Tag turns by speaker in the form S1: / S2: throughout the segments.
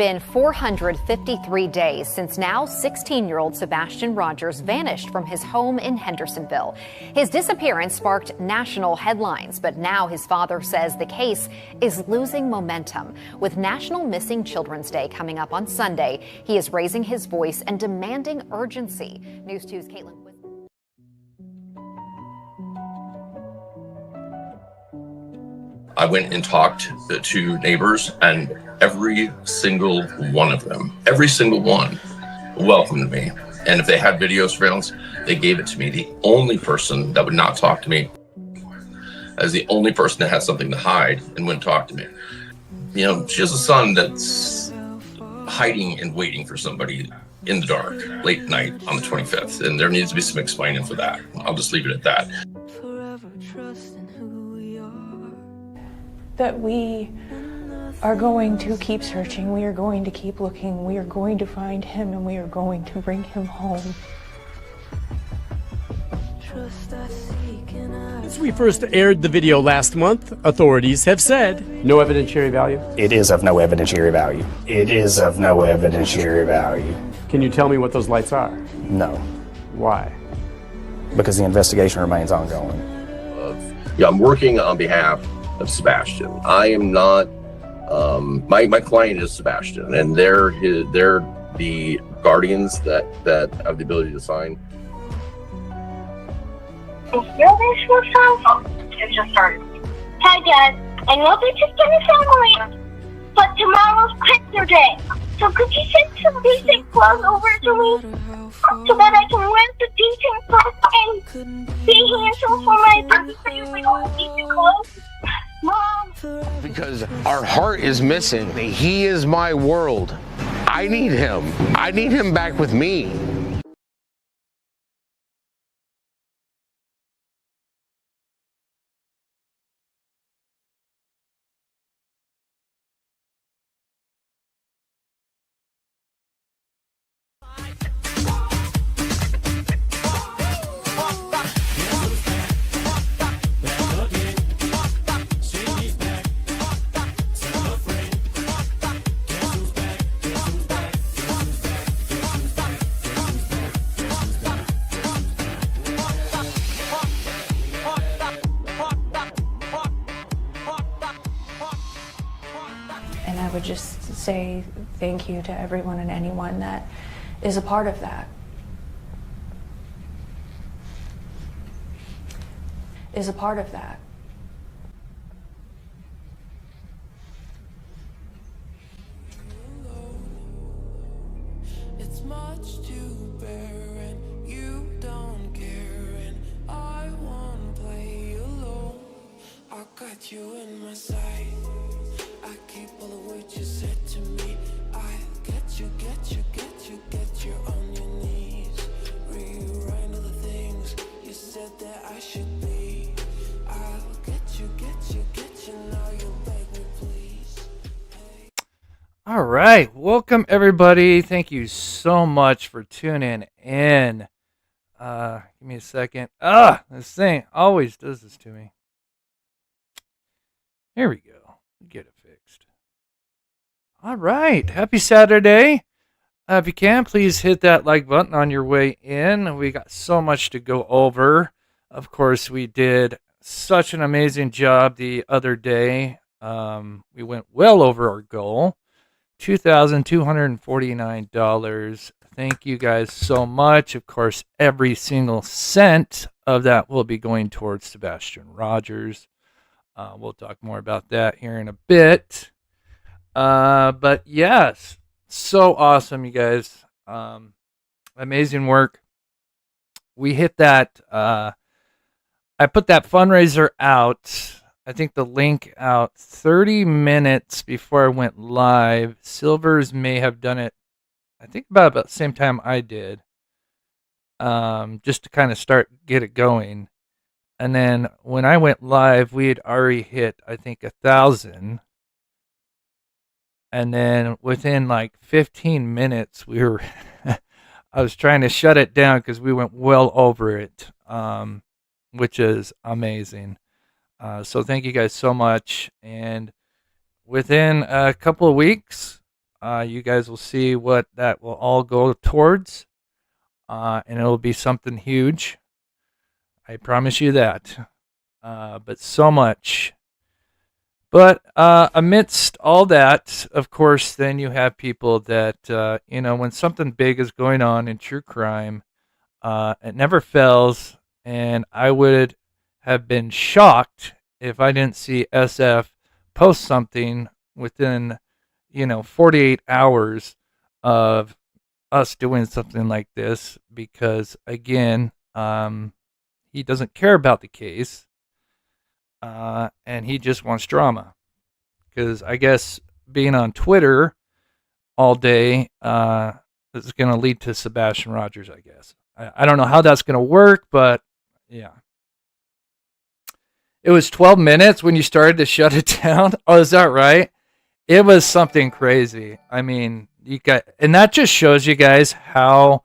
S1: been 453 days since now 16-year-old Sebastian Rogers vanished from his home in Hendersonville. His disappearance sparked national headlines, but now his father says the case is losing momentum. With National Missing Children's Day coming up on Sunday, he is raising his voice and demanding urgency. News 2's Caitlin.
S2: I went and talked to neighbors, and every single one of them, every single one, welcomed me. And if they had video surveillance, they gave it to me. The only person that would not talk to me, as the only person that had something to hide and wouldn't talk to me. You know, she has a son that's hiding and waiting for somebody in the dark, late at night on the 25th. And there needs to be some explaining for that. I'll just leave it at that.
S3: That we are going to keep searching, we are going to keep looking, we are going to find him, and we are going to bring him home.
S4: Since we first aired the video last month, authorities have said no evidentiary value.
S5: It is of no evidentiary value. It is of no evidentiary value.
S4: Can you tell me what those lights are?
S5: No,
S4: Why?
S5: because the investigation remains ongoing.
S2: Yeah, I'm working on behalf of Sebastian. I am not, my client is Sebastian, and they're the guardians that have the ability to sign.
S6: It just started. Hi, Dad. I know this is gonna sound weird, but tomorrow's picture day. So could you send some decent clothes over to me so that I can wear the decent clothes and be handsome for my birthday with all decent clothes? Mom.
S7: Because our heart is missing. He is my world. I need him. I need him back with me.
S3: And I would just say thank you to everyone and anyone that is a part of that. Is a part of that.
S8: It's much to bear and you don't care, and I won't play alone. I got you in my sight. I keep all the words you said to me. I get you on your knees. Rewrite all the things you said that I should be. I'll get you, now you beg me please.
S9: All right, welcome everybody. Thank you so much for tuning in. Give me a second. This thing always does this to me. Here we go. Get it fixed. All right, happy Saturday. If you can, please hit that like button on your way in. We got so much to go over. Of course, we did such an amazing job the other day. We went well over our goal. $2,249. Thank you guys so much. Of course, every single cent of that will be going towards Sebastian Rogers. We'll talk more about that here in a bit. But yes, so awesome, you guys. Amazing work. We hit that. I put that fundraiser out. I think the link out 30 minutes before I went live. Silvers may have done it, I think about the same time I did. Just to kind of get it going. And then when I went live, we had already hit, I think, 1,000. And then within like 15 minutes, I was trying to shut it down because we went well over it, which is amazing. So thank you guys so much. And within a couple of weeks, You guys will see what that will all go towards, and it'll be something huge. I promise you that. But so much. But amidst all that, of course, then you have people that, when something big is going on in true crime, it never fails. And I would have been shocked if I didn't see SF post something within, 48 hours of us doing something like this, because, again, he doesn't care about the case. And he just wants drama, because I guess being on Twitter all day is going to lead to Sebastian Rogers, I guess. I don't know how that's going to work, but yeah. It was 12 minutes when you started to shut it down. Oh, is that right? It was something crazy. I mean, and that just shows you guys how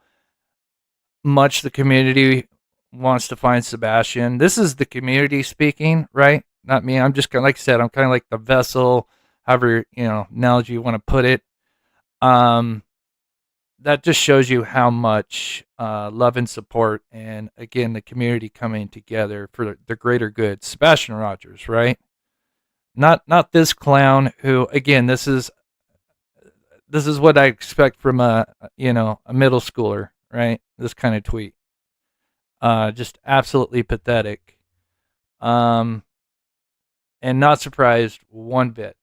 S9: much the community wants to find Sebastian. This is the community speaking, right? Not me. I'm just kind of, like I said, I'm kind of like the vessel, however, analogy you want to put it. That just shows you how much love and support, and again, the community coming together for the greater good. Sebastian Rogers, right? Not this clown who, again, this is what I expect from a middle schooler, right? This kind of tweet. Just absolutely pathetic. And not surprised one bit.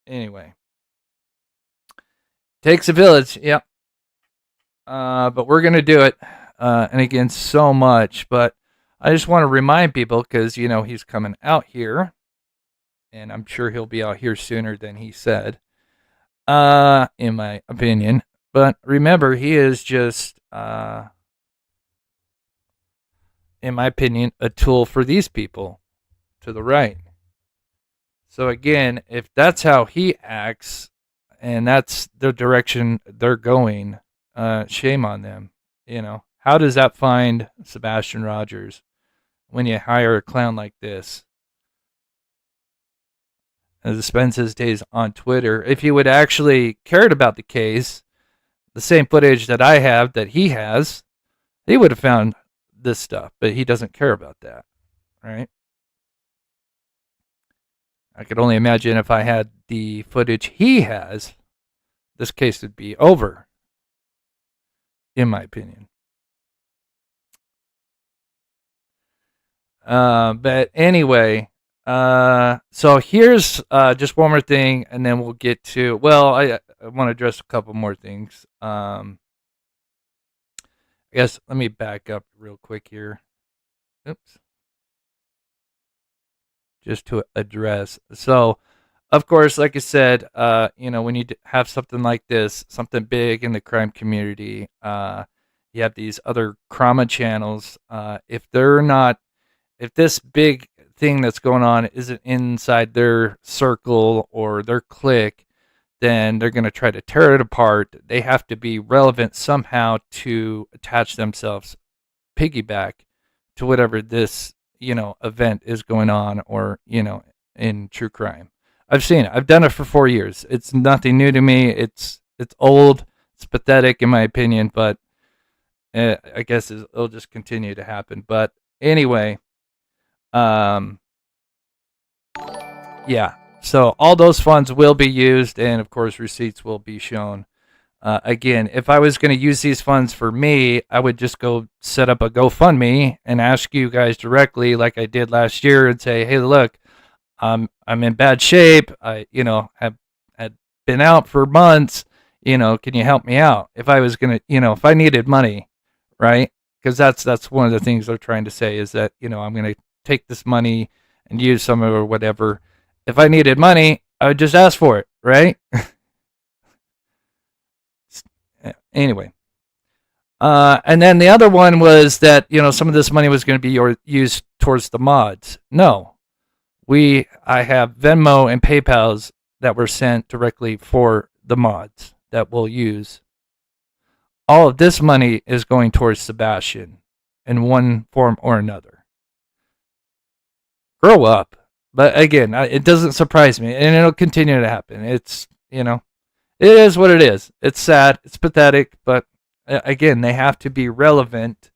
S9: Anyway. Takes a village, yep. But we're going to do it. And again, so much. But I just want to remind people, because, he's coming out here. And I'm sure he'll be out here sooner than he said. In my opinion. But remember, he is just, in my opinion, a tool for these people to the right. So again, if that's how he acts, and that's the direction they're going, shame on them. How does that find Sebastian Rogers when you hire a clown like this? As spends his days on Twitter. If he would actually cared about the case, the same footage that I have that he has, he would have found this stuff, but he doesn't care about that, right? I could only imagine if I had the footage he has, this case would be over, in my opinion. But anyway, so here's just one more thing, and then we'll get to, I want to address a couple more things. I guess let me back up real quick here. Oops. Just to address. So, of course, like I said, when you have something like this, something big in the crime community, you have these other crime channels. If this big thing that's going on isn't inside their circle or their clique, then they're going to try to tear it apart. They have to be relevant somehow to attach themselves, piggyback to whatever this event is going on, or in true crime. I've seen it. I've done it for 4 years. It's nothing new to me. It's old. It's pathetic in my opinion, but I guess it'll just continue to happen. But anyway, yeah. So all those funds will be used, and of course receipts will be shown. Again, if I was going to use these funds for me, I would just go set up a GoFundMe and ask you guys directly, like I did last year, and say, "Hey, look, I'm in bad shape. I, have had been out for months. Can you help me out?" If I was gonna, if I needed money, right? Because that's one of the things they're trying to say is that I'm going to take this money and use some of it or whatever. If I needed money, I would just ask for it, right? Anyway, and then the other one was that some of this money was going to be used towards the mods. No, I have Venmo and PayPal's that were sent directly for the mods that we'll use. All of this money is going towards Sebastian in one form or another. Grow up. But again, it doesn't surprise me, and it'll continue to happen. It's, it is what it is. It's sad. It's pathetic. But again, they have to be relevant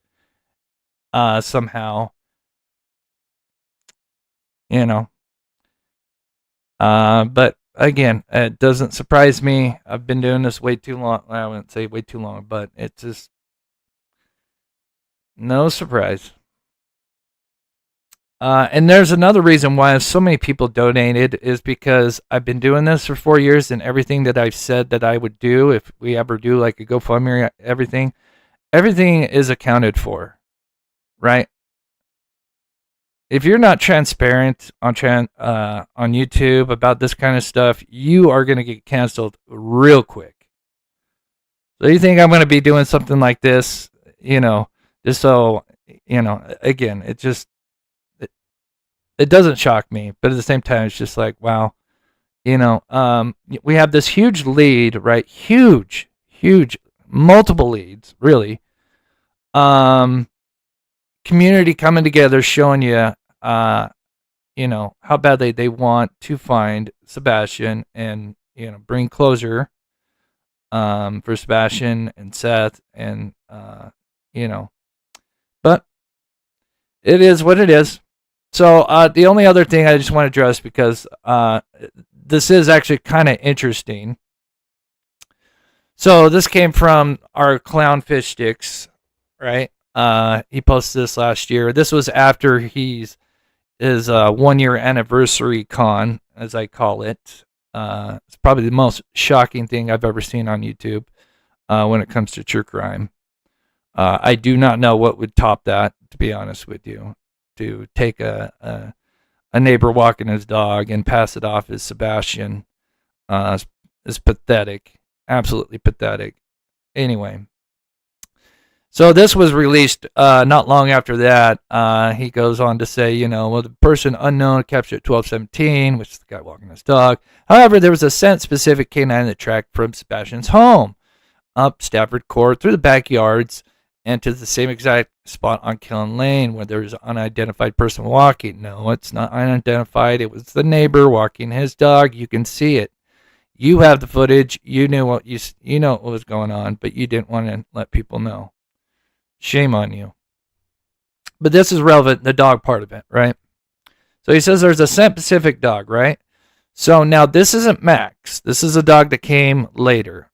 S9: somehow. But again, it doesn't surprise me. I've been doing this way too long. I wouldn't say way too long, but it's just no surprise. And there's another reason why so many people donated is because I've been doing this for 4 years, and everything that I've said that I would do, if we ever do like a GoFundMe, everything is accounted for, right? If you're not transparent on YouTube about this kind of stuff, you are going to get canceled real quick. So you think I'm going to be doing something like this, just so, again, it doesn't shock me, but at the same time, it's just like, wow, we have this huge lead, right? Huge, multiple leads, really. Community coming together, showing you, how badly they want to find Sebastian and, bring closure, for Sebastian and Seth and, but it is what it is. So the only other thing I just want to address, because this is actually kind of interesting. So this came from our clownfish sticks, right? He posted this last year. This was after his 1 year anniversary con, as I call it. It's probably the most shocking thing I've ever seen on YouTube when it comes to true crime. I do not know what would top that, to be honest with you. To take a neighbor walking his dog and pass it off as Sebastian is pathetic. Absolutely pathetic. Anyway. So this was released not long after that. He goes on to say, the person unknown captured at 12:17, which is the guy walking his dog. However, there was a scent-specific canine that tracked from Sebastian's home up Stafford Court through the backyards and to the same exact spot on Killen Lane where there's an unidentified person walking. No, it's not unidentified. It was the neighbor walking his dog. You can see it. You have the footage. You knew what you know what was going on, but you didn't want to let people know. Shame on you. But this is relevant, the dog part of it, right? So he says there's a scent-specific dog, right? So now this isn't Max. This is a dog that came later.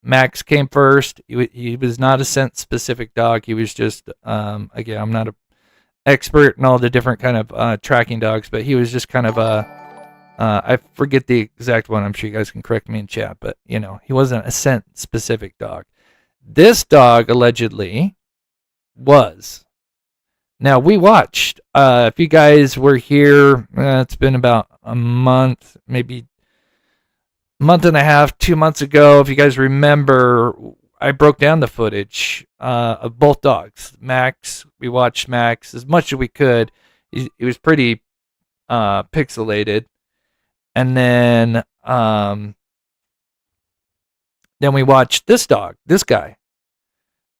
S9: Max came first. He was not a scent-specific dog. He was just, again, I'm not an expert in all the different kind of tracking dogs, but he was just kind of I forget the exact one. I'm sure you guys can correct me in chat, but, he wasn't a scent-specific dog. This dog allegedly was. Now, we watched. If you guys were here, it's been about a month, maybe month and a half, 2 months ago. If you guys remember, I broke down the footage of both dogs. Max, we watched Max as much as we could. He was pretty pixelated. And then we watched this dog, this guy.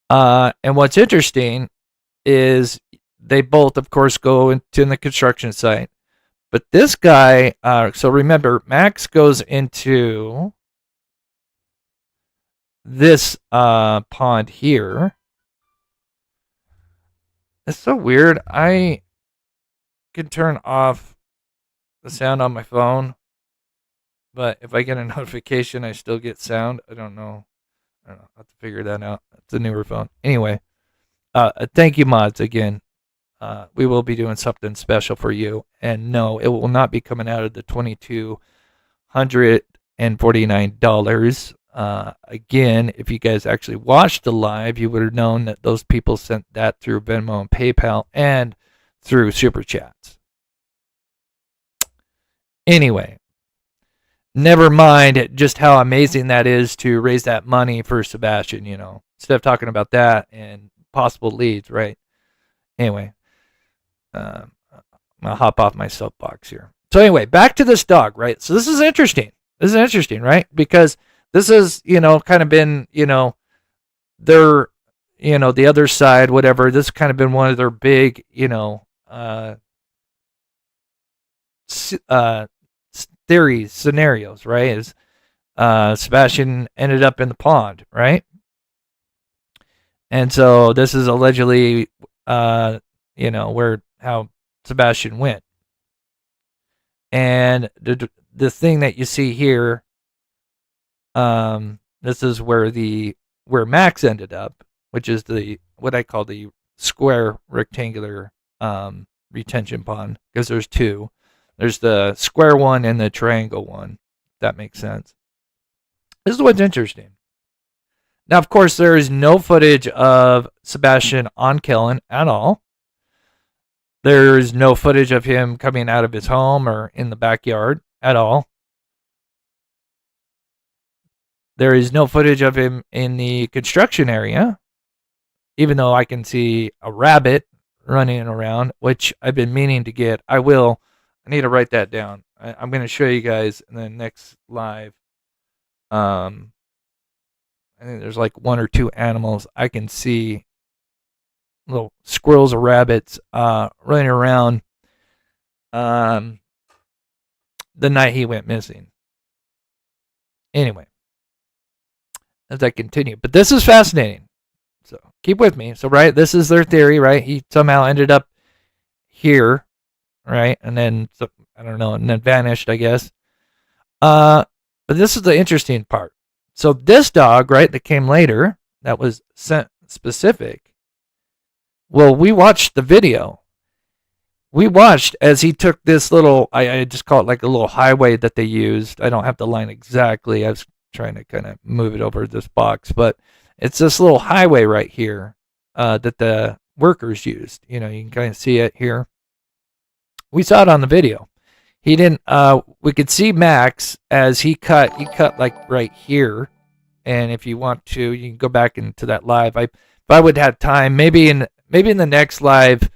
S9: And what's interesting is they both, of course, go into the construction site. But this guy, so remember, Max goes into this pond here. It's so weird. I can turn off the sound on my phone, but if I get a notification, I still get sound. I don't know. I'll have to figure that out. It's a newer phone. Anyway, thank you, mods, again. We will be doing something special for you. And no, it will not be coming out of the $2,249. Again, if you guys actually watched the live, you would have known that those people sent that through Venmo and PayPal and through Super Chats. Anyway, never mind just how amazing that is to raise that money for Sebastian, instead of talking about that and possible leads, right? Anyway, I'll hop off my soapbox here. So anyway, back to this dog, right? So this is interesting. Right? Because this is, kind of been, their, the other side, whatever. This has kind of been one of their big, theories, scenarios, right? Is Sebastian ended up in the pond, right? And so this is allegedly, how Sebastian went. And the thing that you see here, this is where Max ended up, which is what I call the square rectangular retention pond, because there's two. There's the square one and the triangle one. If that makes sense. This is what's interesting. Now, of course, there is no footage of Sebastian on Kellen at all. There's no footage of him coming out of his home or in the backyard at all. There is no footage of him in the construction area, even though I can see a rabbit running around, which I've been meaning to get. I need to write that down. I'm going to show you guys in the next live. I think there's like one or two animals I can see, little squirrels or rabbits running around the night he went missing. Anyway, as I continue. But this is fascinating. So keep with me. So, right, this is their theory, right? He somehow ended up here, right? And then, I don't know, and then vanished, I guess. But this is the interesting part. So this dog, right, that came later, that was scent specific. Well, we watched the video. We watched as he took this little, I just call it like a little highway that they used. I don't have the line exactly. I was trying to kind of move it over this box, but it's this little highway right here that the workers used. You can kind of see it here. We saw it on the video. He didn't, we could see Max as he cut like right here. And if you want to, you can go back into that live. If I would have time, maybe in the next live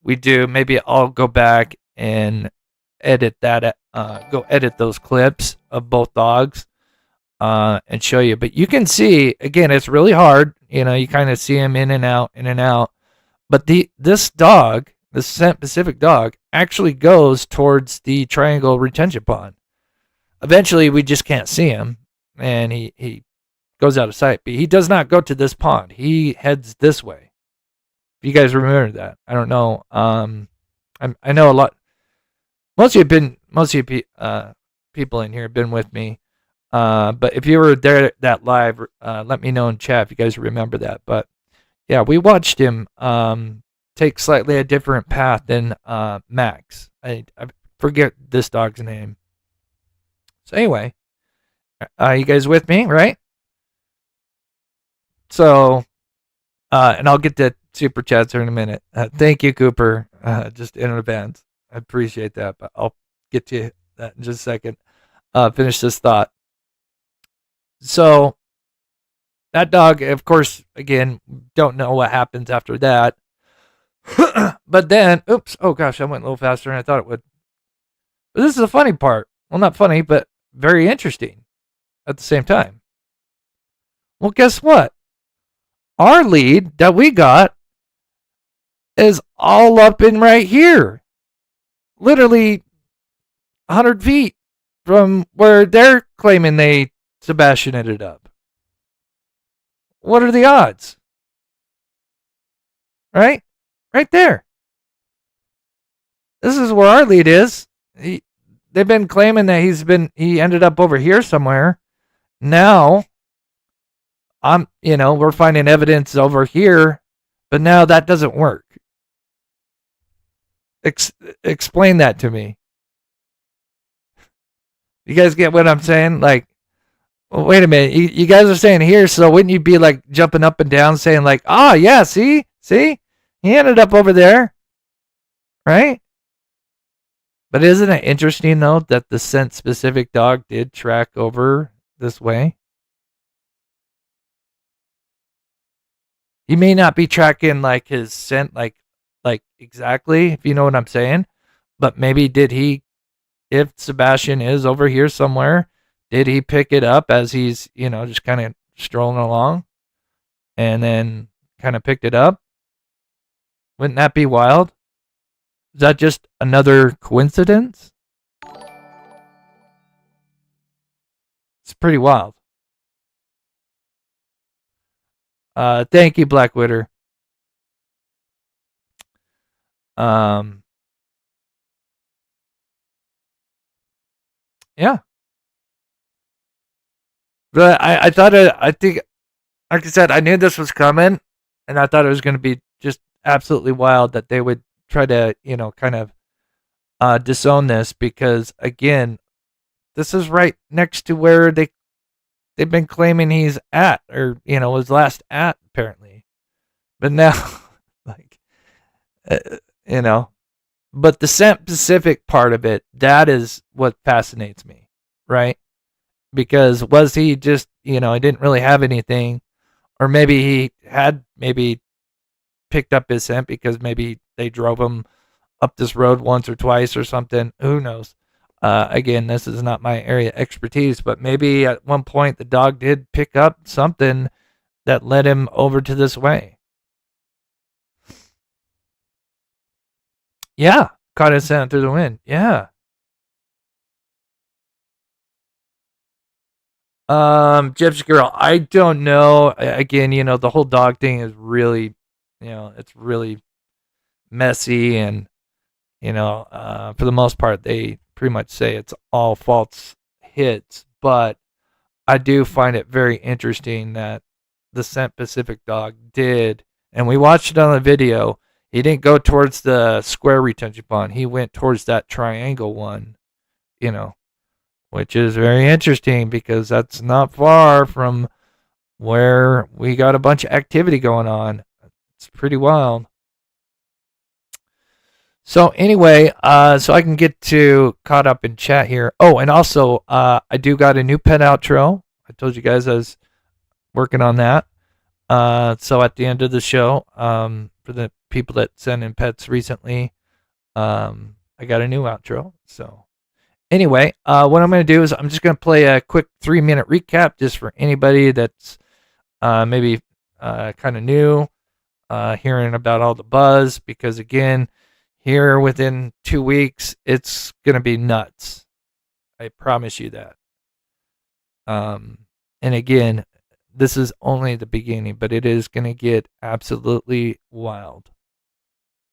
S9: we do, maybe I'll go back and edit that, go edit those clips of both dogs, and show you. But you can see, again, it's really hard. You kind of see him in and out. But this dog, the scent Pacific dog, actually goes towards the triangle retention pond. Eventually, we just can't see him, and he goes out of sight. But he does not go to this pond. He heads this way. If you guys remember that, I don't know. I know a lot. Most of you people in here have been with me. But if you were there that live, let me know in chat if you guys remember that. But yeah, we watched him take slightly a different path than Max. I forget this dog's name. So anyway, you guys with me, right? So, and I'll get to super chats here in a minute. Thank you, Cooper, just in advance. I appreciate that, but I'll get to that in just a second. Finish this thought. So, that dog, of course, again, don't know what happens after that. But then, oops, oh gosh, I went a little faster than I thought it would. But this is the funny part. Well, not funny, but very interesting at the same time. Well, guess what? Our lead that we got is all up in right here. Literally 100 feet from where they're claiming Sebastian ended up. What are the odds? Right? Right there. This is where our lead is. They've been claiming that he ended up over here somewhere. Now, we're finding evidence over here, but now that doesn't work. Explain that to me. You guys get what I'm saying? Like, well, wait a minute. You guys are saying here, so wouldn't you be like jumping up and down saying like, yeah, see? He ended up over there. Right? But isn't it interesting, though, that the scent-specific dog did track over this way? He may not be tracking like his scent, like exactly, if you know what I'm saying. But maybe if Sebastian is over here somewhere, did he pick it up as he's, just kind of strolling along and then kind of picked it up? Wouldn't that be wild? Is that just another coincidence? It's pretty wild. Thank you, Black Witter. Yeah. But I thought I think, like I said, I knew this was coming, and I thought it was going to be just absolutely wild that they would try to, kind of disown this, because again, this is right next to where they've been claiming he's at, or was last at, apparently. But now, like, but the Scent Pacific part of it, that is what fascinates me, right? Because was he just, he didn't really have anything, or maybe he had picked up his scent because maybe they drove him up this road once or twice or something. Who knows? Again, this is not my area of expertise, but maybe at one point the dog did pick up something that led him over to this way. Yeah, caught his scent through the wind. Yeah. Gypsy Girl, I don't know. Again, the whole dog thing is really, it's really messy, and for the most part, they pretty much say it's all false hits. But I do find it very interesting that the Scent Pacific dog did, and we watched it on the video. He didn't go towards the square retention pond. He went towards that triangle one, which is very interesting because that's not far from where we got a bunch of activity going on. It's pretty wild. So anyway, so I can get to caught up in chat here. Oh, and also, I do got a new pet outro. I told you guys I was working on that. So at the end of the show, for the people that sent in pets recently, I got a new outro. So anyway, what I'm going to do is I'm just going to play a quick 3-minute recap just for anybody that's maybe kind of new, hearing about all the buzz, because again, here within 2 weeks, it's going to be nuts. I promise you that. And again, this is only the beginning, but it is going to get absolutely wild.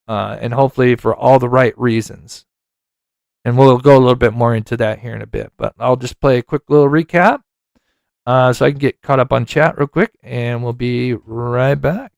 S9: And hopefully for all the right reasons. And we'll go a little bit more into that here in a bit. But I'll just play a quick little recap so I can get caught up on chat real quick, and we'll be right back.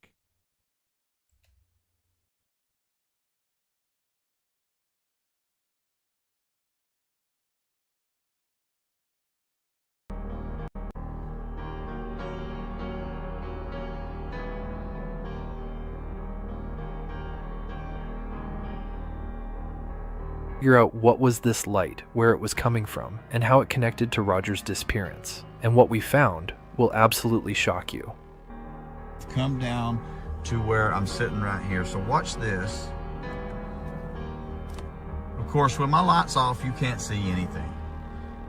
S10: Figure out what was this light, where it was coming from, and how it connected to Roger's disappearance. And what we found will absolutely shock you.
S11: Come down to where I'm sitting right here. So watch this. Of course, with my lights off, you can't see anything.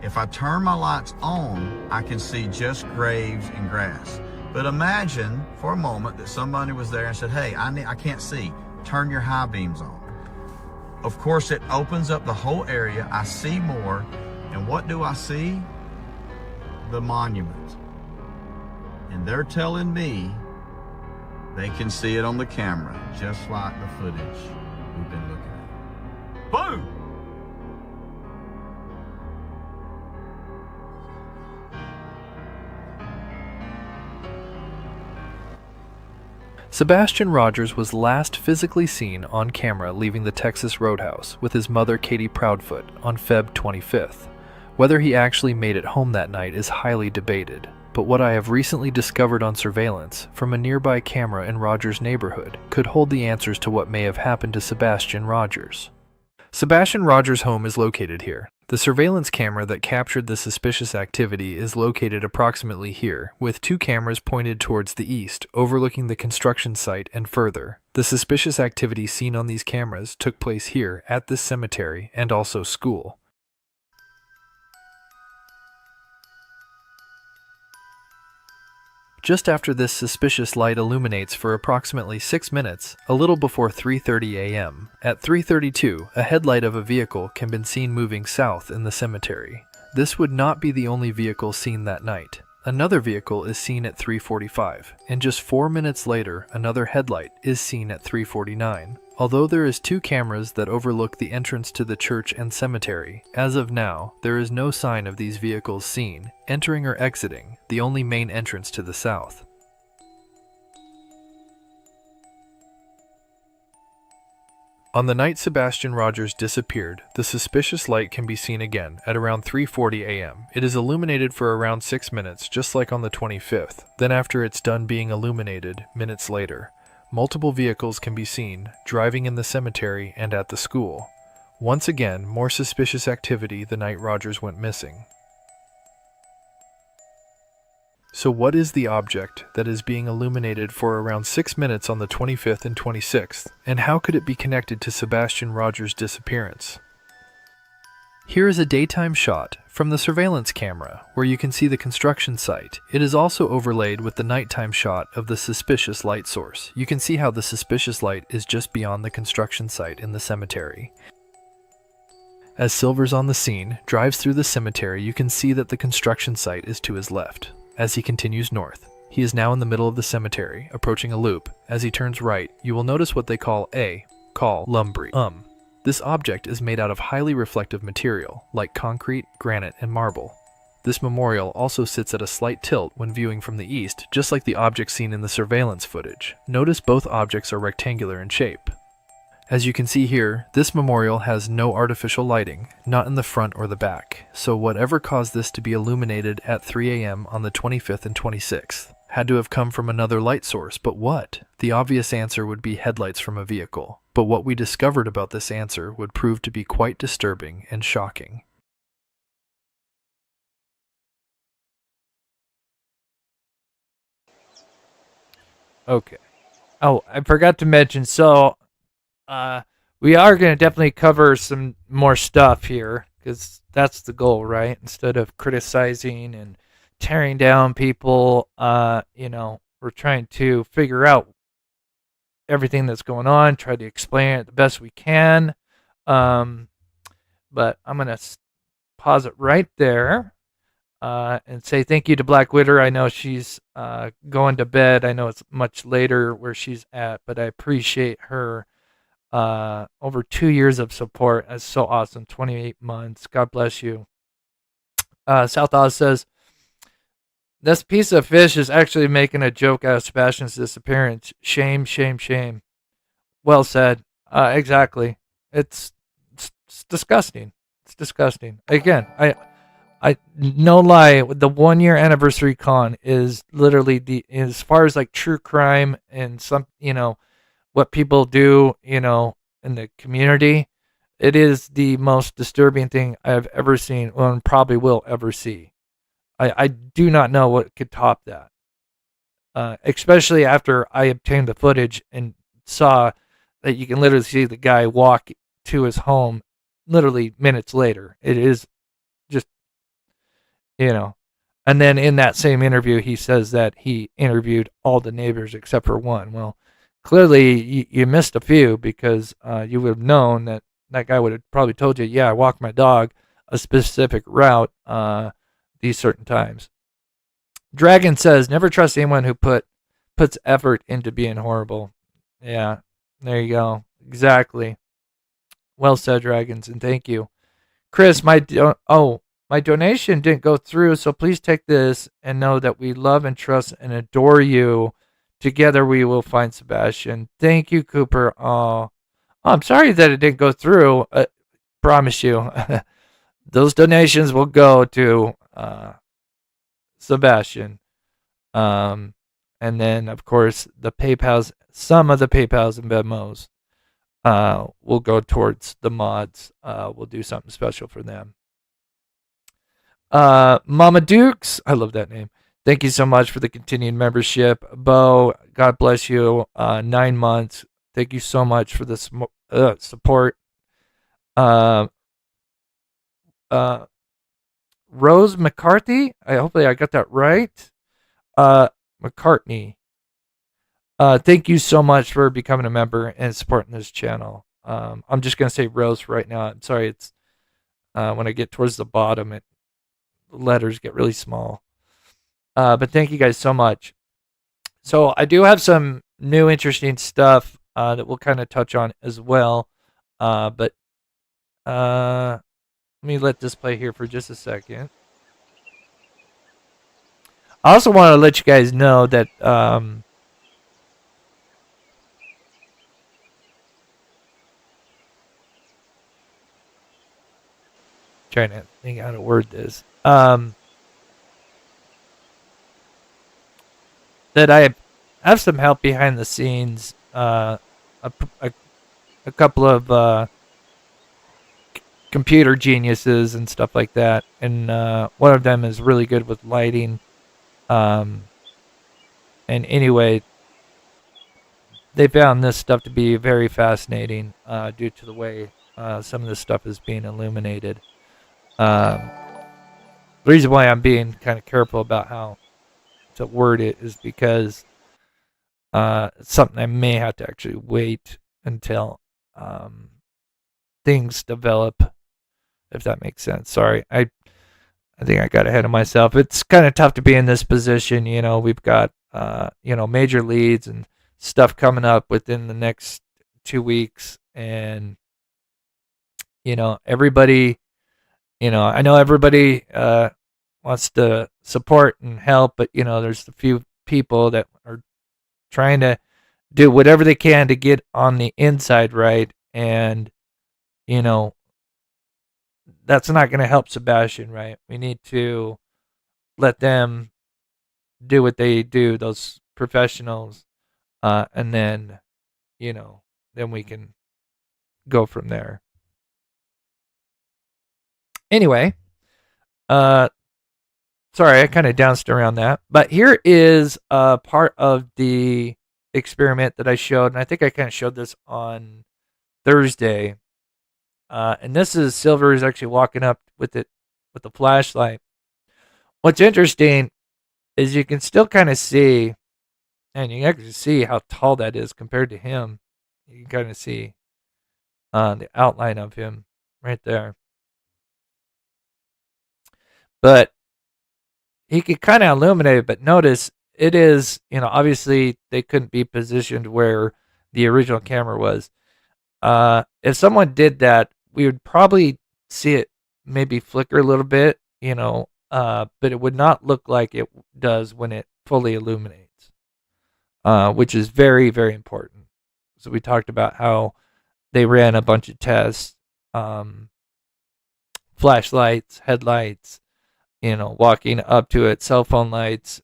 S11: If I turn my lights on, I can see just graves and grass. But imagine for a moment that somebody was there and said, hey, I can't see. Turn your high beams on. Of course, it opens up the whole area. I see more. And what do I see? The monument. And they're telling me they can see it on the camera, just like the footage we've been looking at. Boom!
S10: Sebastian Rogers was last physically seen on camera leaving the Texas Roadhouse with his mother Katie Proudfoot on Feb 25th. Whether he actually made it home that night is highly debated, but what I have recently discovered on surveillance from a nearby camera in Rogers' neighborhood could hold the answers to what may have happened to Sebastian Rogers. Sebastian Rogers' home is located here. The surveillance camera that captured the suspicious activity is located approximately here, with 2 cameras pointed towards the east, overlooking the construction site and further. The suspicious activity seen on these cameras took place here at this cemetery and also school. Just after this suspicious light illuminates for approximately 6 minutes, a little before 3:30 a.m., at 3:32, a headlight of a vehicle can be seen moving south in the cemetery. This would not be the only vehicle seen that night. Another vehicle is seen at 3:45, and just 4 minutes later, another headlight is seen at 3:49. Although there is 2 cameras that overlook the entrance to the church and cemetery, as of now, there is no sign of these vehicles seen, entering or exiting, the only main entrance to the south. On the night Sebastian Rogers disappeared, the suspicious light can be seen again at around 3:40 a.m. It is illuminated for around 6 minutes, just like on the 25th. Then after it's done being illuminated, minutes later, multiple vehicles can be seen, driving in the cemetery and at the school. Once again, more suspicious activity the night Rogers went missing. So what is the object that is being illuminated for around 6 minutes on the 25th and 26th, and how could it be connected to Sebastian Rogers' disappearance? Here is a daytime shot from the surveillance camera where you can see the construction site. It is also overlaid with the nighttime shot of the suspicious light source. You can see how the suspicious light is just beyond the construction site in the cemetery. As Silver's on the scene, drives through the cemetery, you can see that the construction site is to his left. As he continues north, he is now in the middle of the cemetery, approaching a loop. As he turns right, you will notice what they call lumbri. This object is made out of highly reflective material, like concrete, granite, and marble. This memorial also sits at a slight tilt when viewing from the east, just like the object seen in the surveillance footage. Notice both objects are rectangular in shape. As you can see here, this memorial has no artificial lighting, not in the front or the back, so whatever caused this to be illuminated at 3 a.m. on the 25th and 26th had to have come from another light source, but what? The obvious answer would be headlights from a vehicle, but what we discovered about this answer would prove to be quite disturbing and shocking.
S9: Okay. Oh, I forgot to mention, so we are going to definitely cover some more stuff here, because that's the goal, right? Instead of criticizing and tearing down people, we're trying to figure out everything that's going on, try to explain it the best we can. But I'm going to pause it right there and say thank you to Black Widow. I know she's going to bed. I know it's much later where she's at, but I appreciate her. Over 2 years of support. That's so awesome. 28 months. God bless you. South Oz says, this piece of fish is actually making a joke out of Sebastian's disappearance. Shame, shame, shame. Well said. Exactly. It's disgusting. It's disgusting. Again, I no lie, the 1 year anniversary con is literally as far as like true crime and some, what people do, in the community, it is the most disturbing thing I've ever seen and probably will ever see. I do not know what could top that. Especially after I obtained the footage and saw that you can literally see the guy walk to his home literally minutes later. It is just, and then in that same interview, he says that he interviewed all the neighbors except for one. Well, clearly, you missed a few, because you would have known that guy would have probably told you, yeah, I walked my dog a specific route these certain times. Dragon says, never trust anyone who puts effort into being horrible. Yeah, there you go. Exactly. Well said, Dragons, and thank you. Chris, my donation didn't go through, so please take this and know that we love and trust and adore you. Together we will find Sebastian. Thank you, Cooper. Oh, I'm sorry that it didn't go through. Promise you. Those donations will go to Sebastian. And then, of course, some of the PayPals and Venmos will go towards the mods. We'll do something special for them. Mama Dukes, I love that name. Thank you so much for the continued membership. Bo, God bless you. 9 months. Thank you so much for the support. Rose McCarthy, hopefully I got that right. McCartney. Thank you so much for becoming a member and supporting this channel. I'm just going to say Rose right now. I'm sorry, it's when I get towards the bottom, letters get really small. But thank you guys so much. So I do have some new interesting stuff that we'll kind of touch on as well. But let me let this play here for just a second. I also want to let you guys know that trying to think how to word this. That I have some help behind the scenes. A couple of computer geniuses and stuff like that, and one of them is really good with lighting. And anyway, they found this stuff to be very fascinating due to the way some of this stuff is being illuminated. The reason why I'm being kind of careful about how to word it is because it's something I may have to actually wait until things develop, if that makes sense. Sorry, I think I got ahead of myself. It's kind of tough to be in this position. We've got major leads and stuff coming up within the next 2 weeks, and everybody, I know everybody wants to support and help, but there's a few people that are trying to do whatever they can to get on the inside right, and that's not going to help Sebastian, right? We need to let them do what they do, those professionals, and then then we can go from there. Anyway, sorry, I kind of danced around that, but here is part of the experiment that I showed, and I think I kind of showed this on Thursday. And this is Silver is actually walking up with it with the flashlight. What's interesting is you can still kind of see, and you can actually see how tall that is compared to him. You can kind of see the outline of him right there. But he could kind of illuminate it, but notice it is, obviously they couldn't be positioned where the original camera was. If someone did that, we would probably see it maybe flicker a little bit, but it would not look like it does when it fully illuminates, which is very, very important. So we talked about how they ran a bunch of tests, flashlights, headlights, walking up to it, cell phone lights,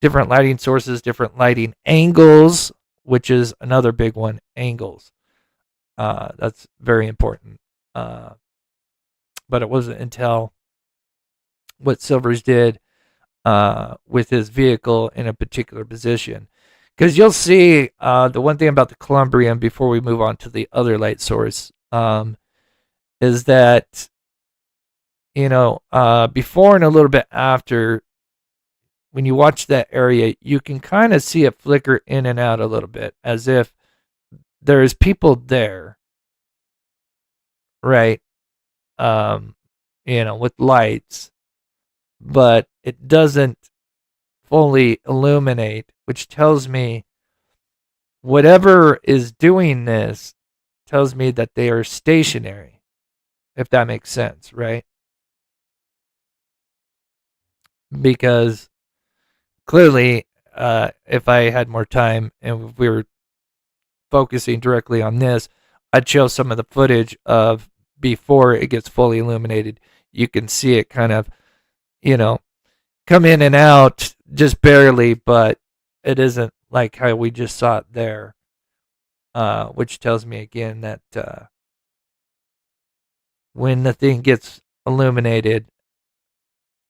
S9: different lighting sources, different lighting angles, which is another big one, angles. That's very important. But it wasn't until what Silvers did with his vehicle in a particular position. Because you'll see the one thing about the Columbrium before we move on to the other light source is that, before and a little bit after, when you watch that area, you can kind of see it flicker in and out a little bit as if there's people there, right? With lights, but it doesn't fully illuminate, which tells me whatever is doing this tells me that they are stationary, if that makes sense, right? Because clearly, if I had more time and if we were focusing directly on this, I'd show some of the footage of before it gets fully illuminated. You can see it kind of, come in and out just barely, but it isn't like how we just saw it there, which tells me again that when the thing gets illuminated,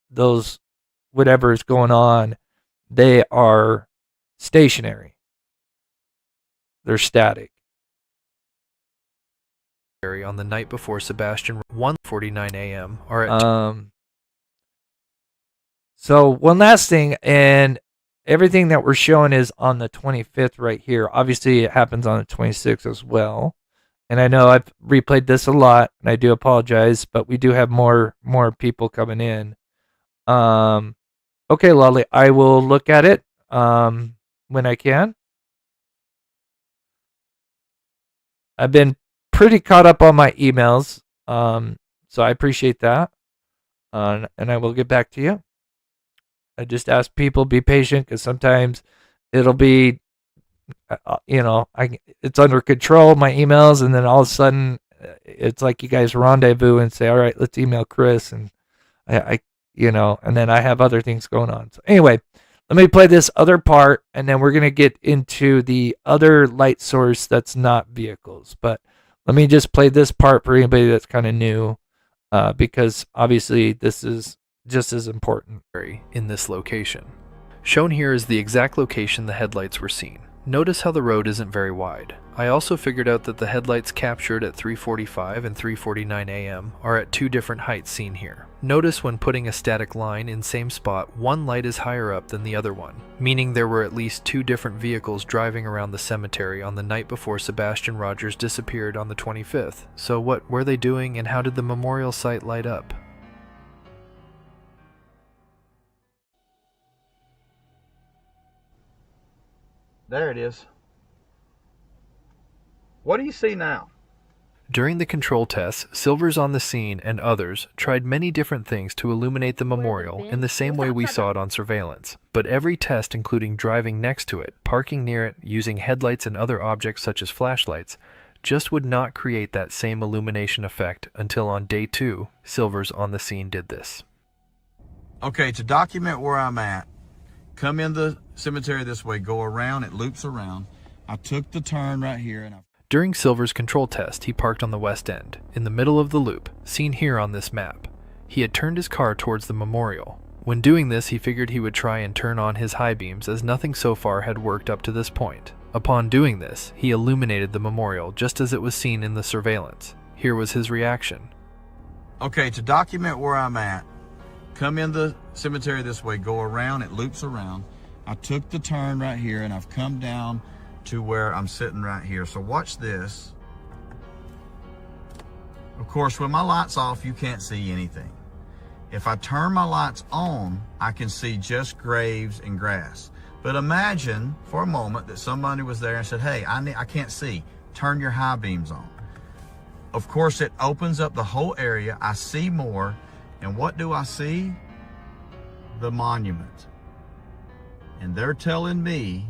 S9: those whatever is going on, they are stationary. They're static.
S10: On the night before Sebastian, 1:49 a.m. Or at
S9: so one last thing, and everything that we're showing is on the 25th right here. Obviously, it happens on the 26th as well. And I know I've replayed this a lot, and I do apologize, but we do have more people coming in. Okay, Lolly, I will look at it when I can. I've been pretty caught up on my emails, so I appreciate that, and I will get back to you. I just ask people be patient because sometimes it'll be, it's under control, my emails, and then all of a sudden it's like you guys rendezvous and say, all right, let's email Chris, and and then I have other things going on. So anyway, let me play this other part, and then we're going to get into the other light source that's not vehicles. But let me just play this part for anybody that's kind of new, because obviously this is just as important.
S10: In this location. Shown here is the exact location the headlights were seen. Notice how the road isn't very wide. I also figured out that the headlights captured at 3:45 and 3:49 a.m. are at two different heights seen here. Notice when putting a static line in same spot, one light is higher up than the other one, meaning there were at least two different vehicles driving around the cemetery on the night before Sebastian Rogers disappeared on the 25th. So what were they doing, and how did the memorial site light up?
S11: There it is. What do you see now?
S10: During the control tests, Silvers on the scene and others tried many different things to illuminate the memorial in the same way we saw it on surveillance. But every test, including driving next to it, parking near it, using headlights and other objects such as flashlights, just would not create that same illumination effect until on day 2, Silvers on the scene did this.
S11: Okay, to document where I'm at, come in the cemetery this way, go around, it loops around. I took the turn right here and
S10: During Silver's control test, he parked on the west end, in the middle of the loop, seen here on this map. He had turned his car towards the memorial. When doing this, he figured he would try and turn on his high beams as nothing so far had worked up to this point. Upon doing this, he illuminated the memorial just as it was seen in the surveillance. Here was his reaction.
S11: Okay, to document where I'm at, come in the cemetery this way, go around, it loops around. I took the turn right here and I've come down to where I'm sitting right here. So watch this. Of course, when my light's off, you can't see anything. If I turn my lights on, I can see just graves and grass. But imagine for a moment that somebody was there and said, hey, I can't see. Turn your high beams on. Of course, it opens up the whole area. I see more. And what do I see? The monument. And they're telling me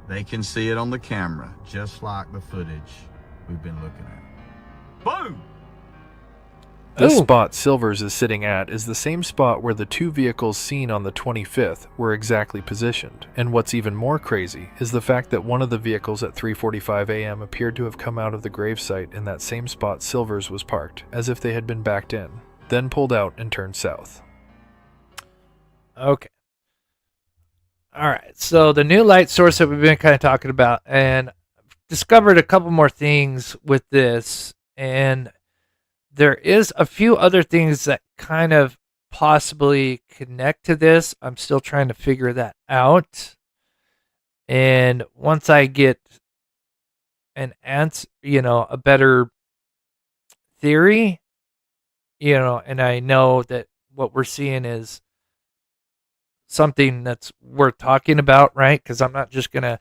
S11: they can see it on the camera, just like the footage we've been looking at. Boom!
S10: The spot Silvers is sitting at is the same spot where the two vehicles seen on the 25th were exactly positioned. And what's even more crazy is the fact that one of the vehicles at 3:45 a.m. appeared to have come out of the gravesite in that same spot Silvers was parked, as if they had been backed in, then pulled out and turned south.
S9: Okay. All right, so the new light source that we've been kind of talking about, and discovered a couple more things with this, and there is a few other things that kind of possibly connect to this. I'm still trying to figure that out, and once I get an answer, a better theory, and I know that what we're seeing is something that's worth talking about, right? Because I'm not just gonna,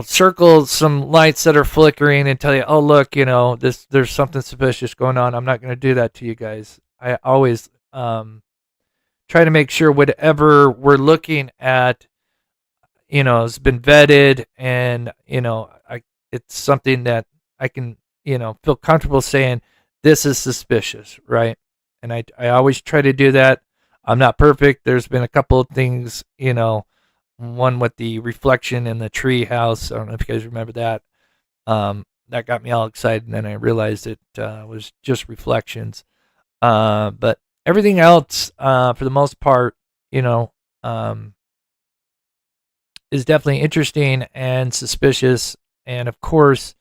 S9: circle some lights that are flickering and tell you, oh look, there's something suspicious going on. I'm not gonna do that to you guys. I always try to make sure whatever we're looking at, has been vetted, and it's something that I can, feel comfortable saying this is suspicious, right? And I always try to do that. I'm not perfect. There's been a couple of things, one with the reflection in the tree house. I don't know if you guys remember that. That got me all excited, and then I realized it was just reflections. But everything else, for the most part, is definitely interesting and suspicious. And of course,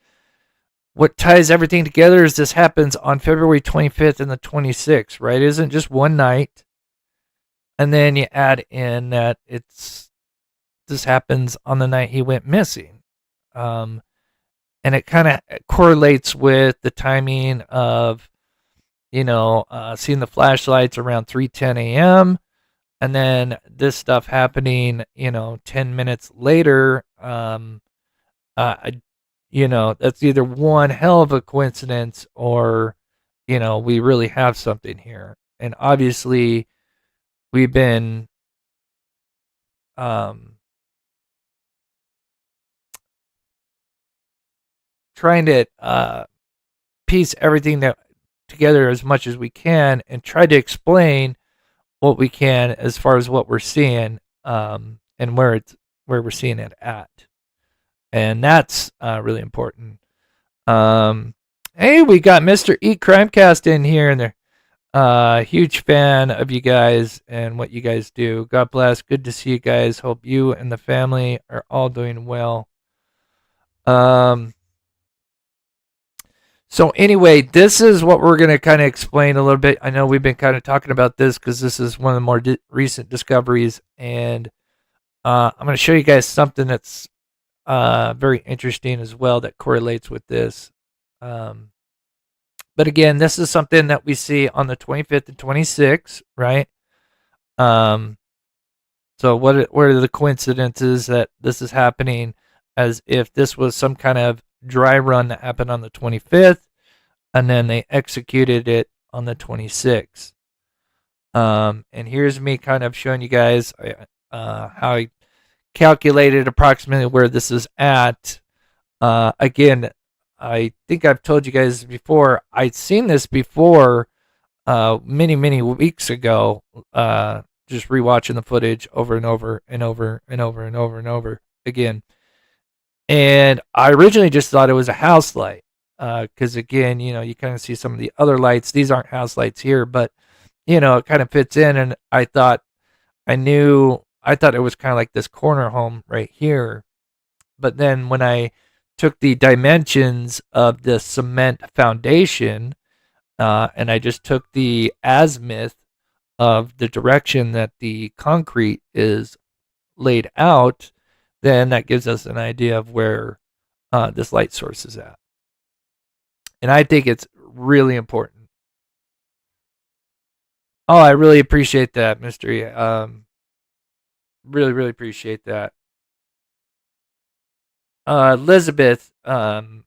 S9: what ties everything together is this happens on February 25th and the 26th, right? It isn't just one night. And then you add in that this happens on the night he went missing. And it kind of correlates with the timing of, seeing the flashlights around 3:10 a.m. and then this stuff happening, 10 minutes later. That's either one hell of a coincidence or, we really have something here. And obviously, we've been trying to piece everything that together as much as we can and try to explain what we can as far as what we're seeing, and where we're seeing it at. And that's really important. Hey, we got Mr. E Crimecast in here, and they're huge fan of you guys and what you guys do. God bless. Good to see you guys. Hope you and the family are all doing well. So anyway, this is what we're going to kind of explain a little bit. I know we've been kind of talking about this because this is one of the more recent discoveries, and I'm going to show you guys something that's very interesting as well that correlates with this. But again, this is something that we see on the 25th and 26th, right? So what are the coincidences that this is happening as if this was some kind of dry run that happened on the 25th and then they executed it on the 26th. And here's me kind of showing you guys how I calculated approximately where this is at. Again, I think I've told you guys before, I'd seen this before many, many weeks ago, just rewatching the footage over and over and over and over and over and over again. And I originally just thought it was a house light, because again, you kind of see some of the other lights. These aren't house lights here, but it kind of fits in. And I thought it was kind of like this corner home right here. But then when I took the dimensions of the cement foundation, and I just took the azimuth of the direction that the concrete is laid out, then that gives us an idea of where this light source is at. And I think it's really important. Oh, I really appreciate that, Mystery. Really, really appreciate that. Elizabeth, Moon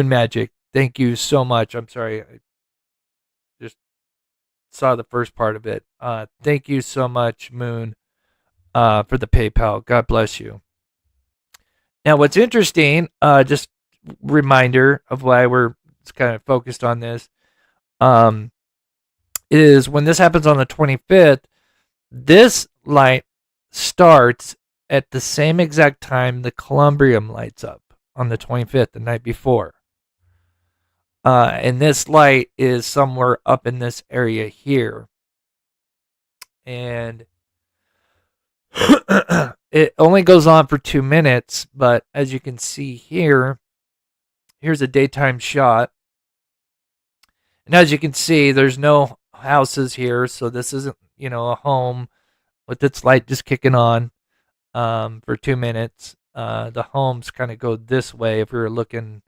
S9: Magic, thank you so much. I'm sorry, I just saw the first part of it. Thank you so much, Moon, for the PayPal. God bless you. Now, what's interesting, just reminder of why we're kind of focused on this, is when this happens on the 25th, this light starts at the same exact time the columbrium lights up on the 25th, the night before. And this light is somewhere up in this area here. And it only goes on for 2 minutes, but as you can see here, here's a daytime shot. And as you can see, there's no houses here, so this isn't, a home with its light just kicking on for 2 minutes. The homes kind of go this way if we were looking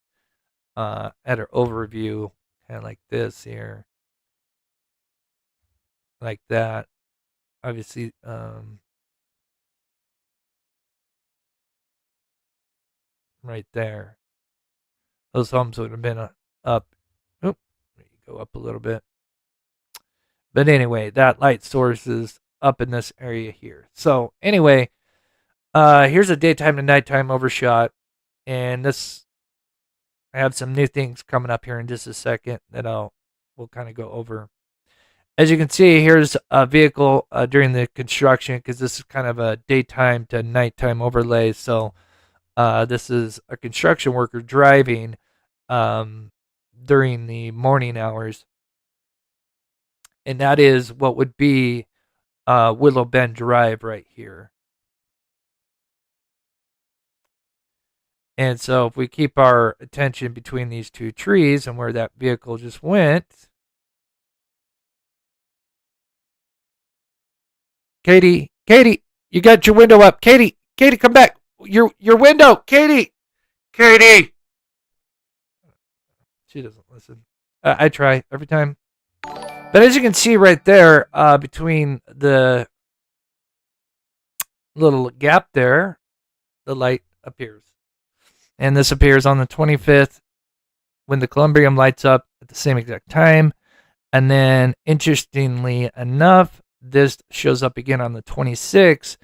S9: at an overview, kind of like this here, like that. Obviously, right there, those homes would have been up. Oop, there you go, up a little bit. But anyway, that light source is up in this area here. So anyway, here's a daytime to nighttime overshot, and this, I have some new things coming up here in just a second that we'll kind of go over. As you can see, here's a vehicle during the construction, because this is kind of a daytime to nighttime overlay. So this is a construction worker driving during the morning hours. And that is what would be Willow Bend Drive right here. And so if we keep our attention between these two trees and where that vehicle just went. Katie, you got your window up. Katie, come back. Your window, Katie. She doesn't listen. I try every time. But as you can see right there, between the little gap there, the light appears. And this appears on the 25th when the columbrium lights up at the same exact time. And then, interestingly enough, this shows up again on the 26th.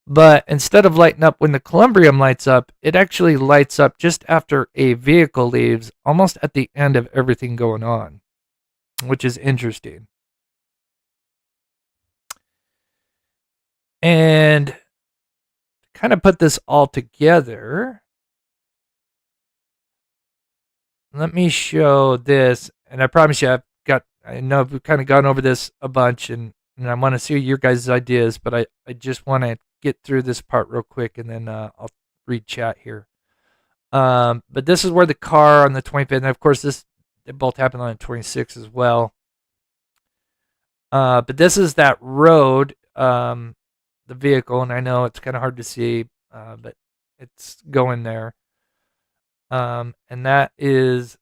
S9: But instead of lighting up when the columbrium lights up, it actually lights up just after a vehicle leaves, almost at the end of everything going on, which is interesting. And to kind of put this all together, let me show this. And I promise you, I know we've kind of gone over this a bunch, and I want to see your guys' ideas, but I just want to get through this part real quick, and then I'll read chat here. But this is where the car on the 25th, and of course they both happened on the 26th as well. But this is that road, the vehicle, and I know it's kind of hard to see, but it's going there. And that is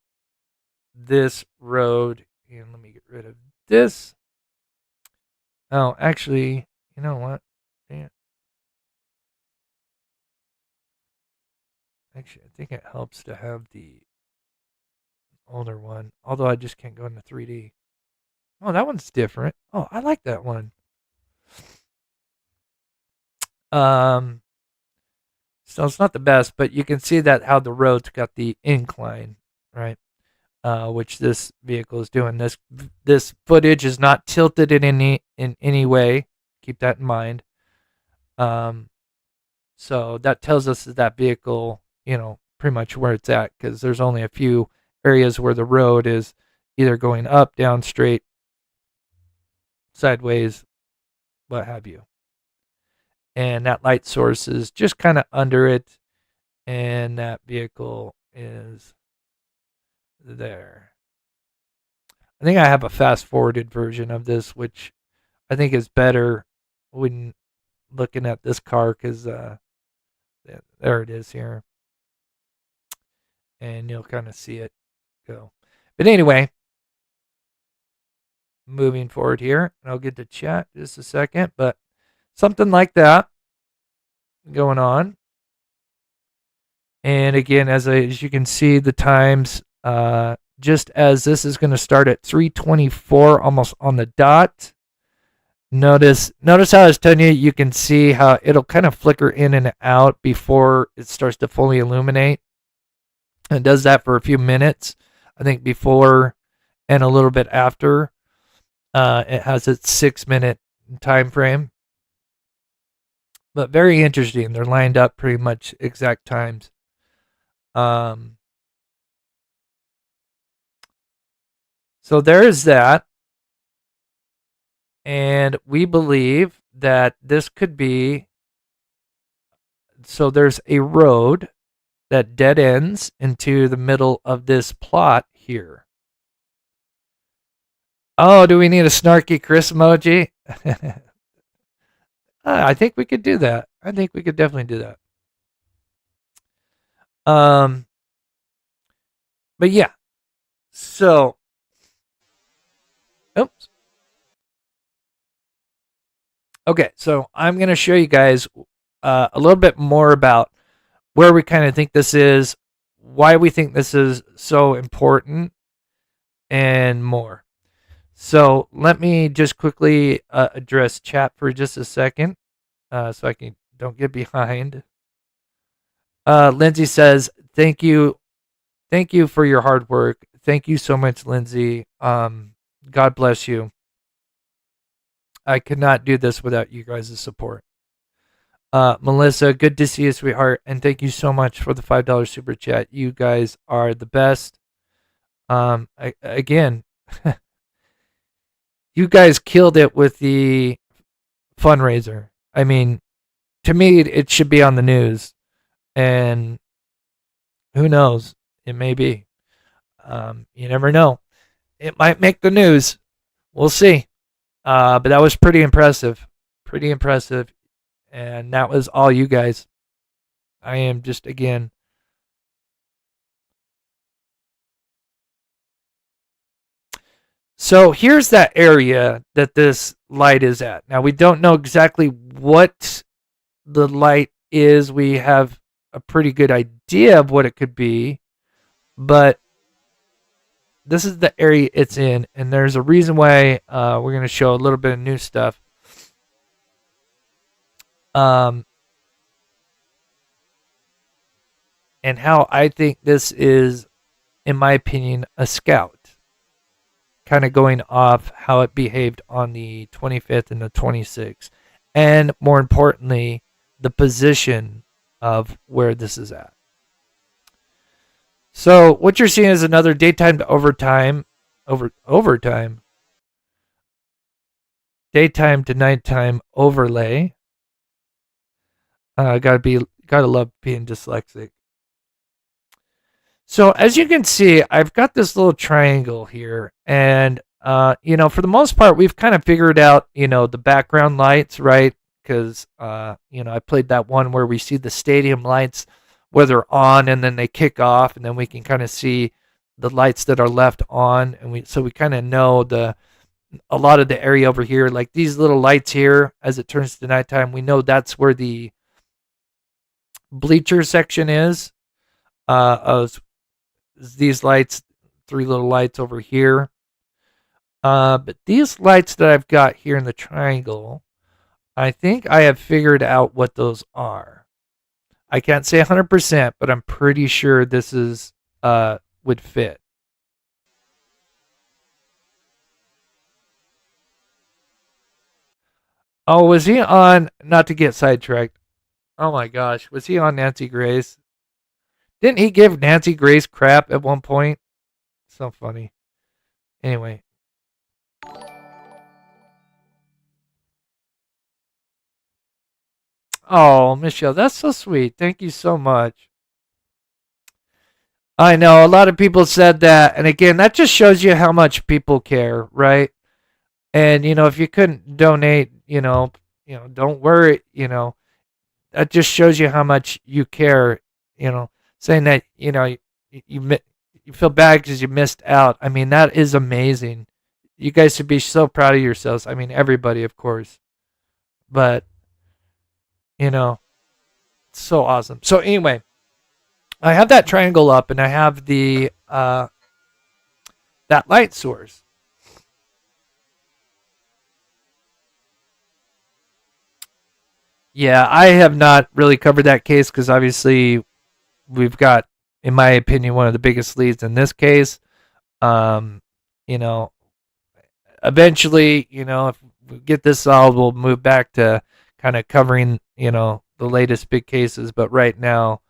S9: this road. And let me get rid of this. Oh, actually, you know what? Damn. Actually, I think it helps to have the older one. Although I just can't go into 3D. Oh, that one's different. Oh, I like that one. So it's not the best, but you can see that how the road's got the incline, right? Which this vehicle is doing. This footage is not tilted in any way. Keep that in mind. So that tells us that vehicle, pretty much where it's at, because there's only a few areas where the road is either going up, down, straight, sideways, what have you. And that light source is just kind of under it, and that vehicle is there. I think I have a fast forwarded version of this, which I think is better when looking at this car, because there it is here, and you'll kind of see it go. But anyway, moving forward here, and I'll get to chat just a second, but something like that going on. And again, as you can see, the times, just as this is going to start at 3:24, almost on the dot. Notice how I was telling you, you can see how it'll kind of flicker in and out before it starts to fully illuminate. It does that for a few minutes, I think, before and a little bit after. It has its 6-minute time frame. But very interesting. They're lined up pretty much exact times. So there's that. And we believe that this could be, so there's a road that dead ends into the middle of this plot here. Oh, do we need a snarky Chris emoji? I think we could do that. I think we could definitely do that. But yeah. So, oops. Okay, so I'm going to show you guys a little bit more about where we kind of think this is, why we think this is so important, and more. So let me just quickly address chat for just a second, so I don't get behind. Lindsay says, "Thank you for your hard work. Thank you so much, Lindsay. God bless you. I could not do this without you guys' support." Melissa, good to see you, sweetheart, and thank you so much for the $5 super chat. You guys are the best. Again, you guys killed it with the fundraiser. I mean, to me, it should be on the news, and who knows? It may be. You never know. It might make the news. We'll see. But that was pretty impressive. Pretty impressive. And that was all you guys. I am just, again, So here's that area that this light is at. Now we don't know exactly what the light is. We have a pretty good idea of what it could be, but this is the area it's in, and there's a reason why we're going to show a little bit of new stuff. And how I think this is, in my opinion, a scout. Kind of going off how it behaved on the 25th and the 26th. And more importantly, the position of where this is at. So what you're seeing is another daytime to daytime to nighttime overlay. Gotta love being dyslexic. So as you can see, I've got this little triangle here, and for the most part, we've kind of figured out, the background lights, right? Because I played that one where we see the stadium lights where they're on and then they kick off, and then we can kind of see the lights that are left on, and we kind of know a lot of the area over here, like these little lights here as it turns to nighttime. We know that's where the bleacher section is. Of these lights, 3 little lights over here. But these lights that I've got here in the triangle, I think I have figured out what those are. I can't say 100%, but I'm pretty sure this is would fit. Oh, was he on, not to get sidetracked, oh my gosh, was he on Nancy Grace? Didn't he give Nancy Grace crap at one point? So funny. Anyway. Oh, Michelle, that's so sweet. Thank you so much. I know a lot of people said that, and again, that just shows you how much people care, right? And if you couldn't donate, don't worry, that just shows you how much you care, saying that, you feel bad because you missed out. I mean, that is amazing. You guys should be so proud of yourselves. I mean, everybody, of course. But, it's so awesome. So anyway, I have that triangle up, and I have the that light source. Yeah, I have not really covered that case because obviously we've got, in my opinion, one of the biggest leads in this case. Eventually, if we get this solved, we'll move back to kind of covering, the latest big cases. But right now,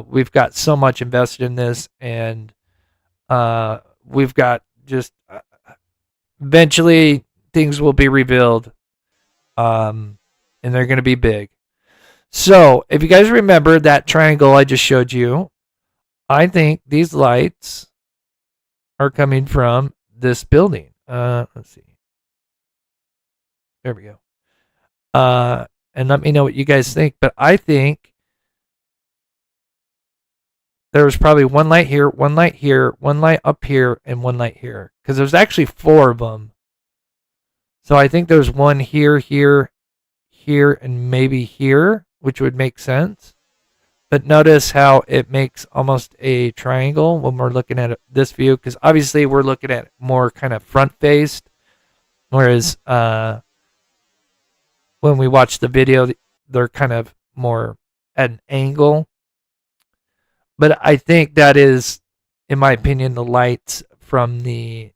S9: we've got so much invested in this, and we've got just eventually things will be revealed, and they're going to be big. So if you guys remember that triangle I just showed you, I think these lights are coming from this building. Let's see. There we go. And let me know what you guys think. But I think there was probably one light here, one light here, one light up here, and one light here. Because there's actually 4 of them. So I think there's one here, here, here, and maybe here, which would make sense. But notice how it makes almost a triangle when we're looking at this view, because obviously we're looking at more kind of front-faced, whereas when we watch the video, they're kind of more at an angle. But I think that is, in my opinion, the lights from the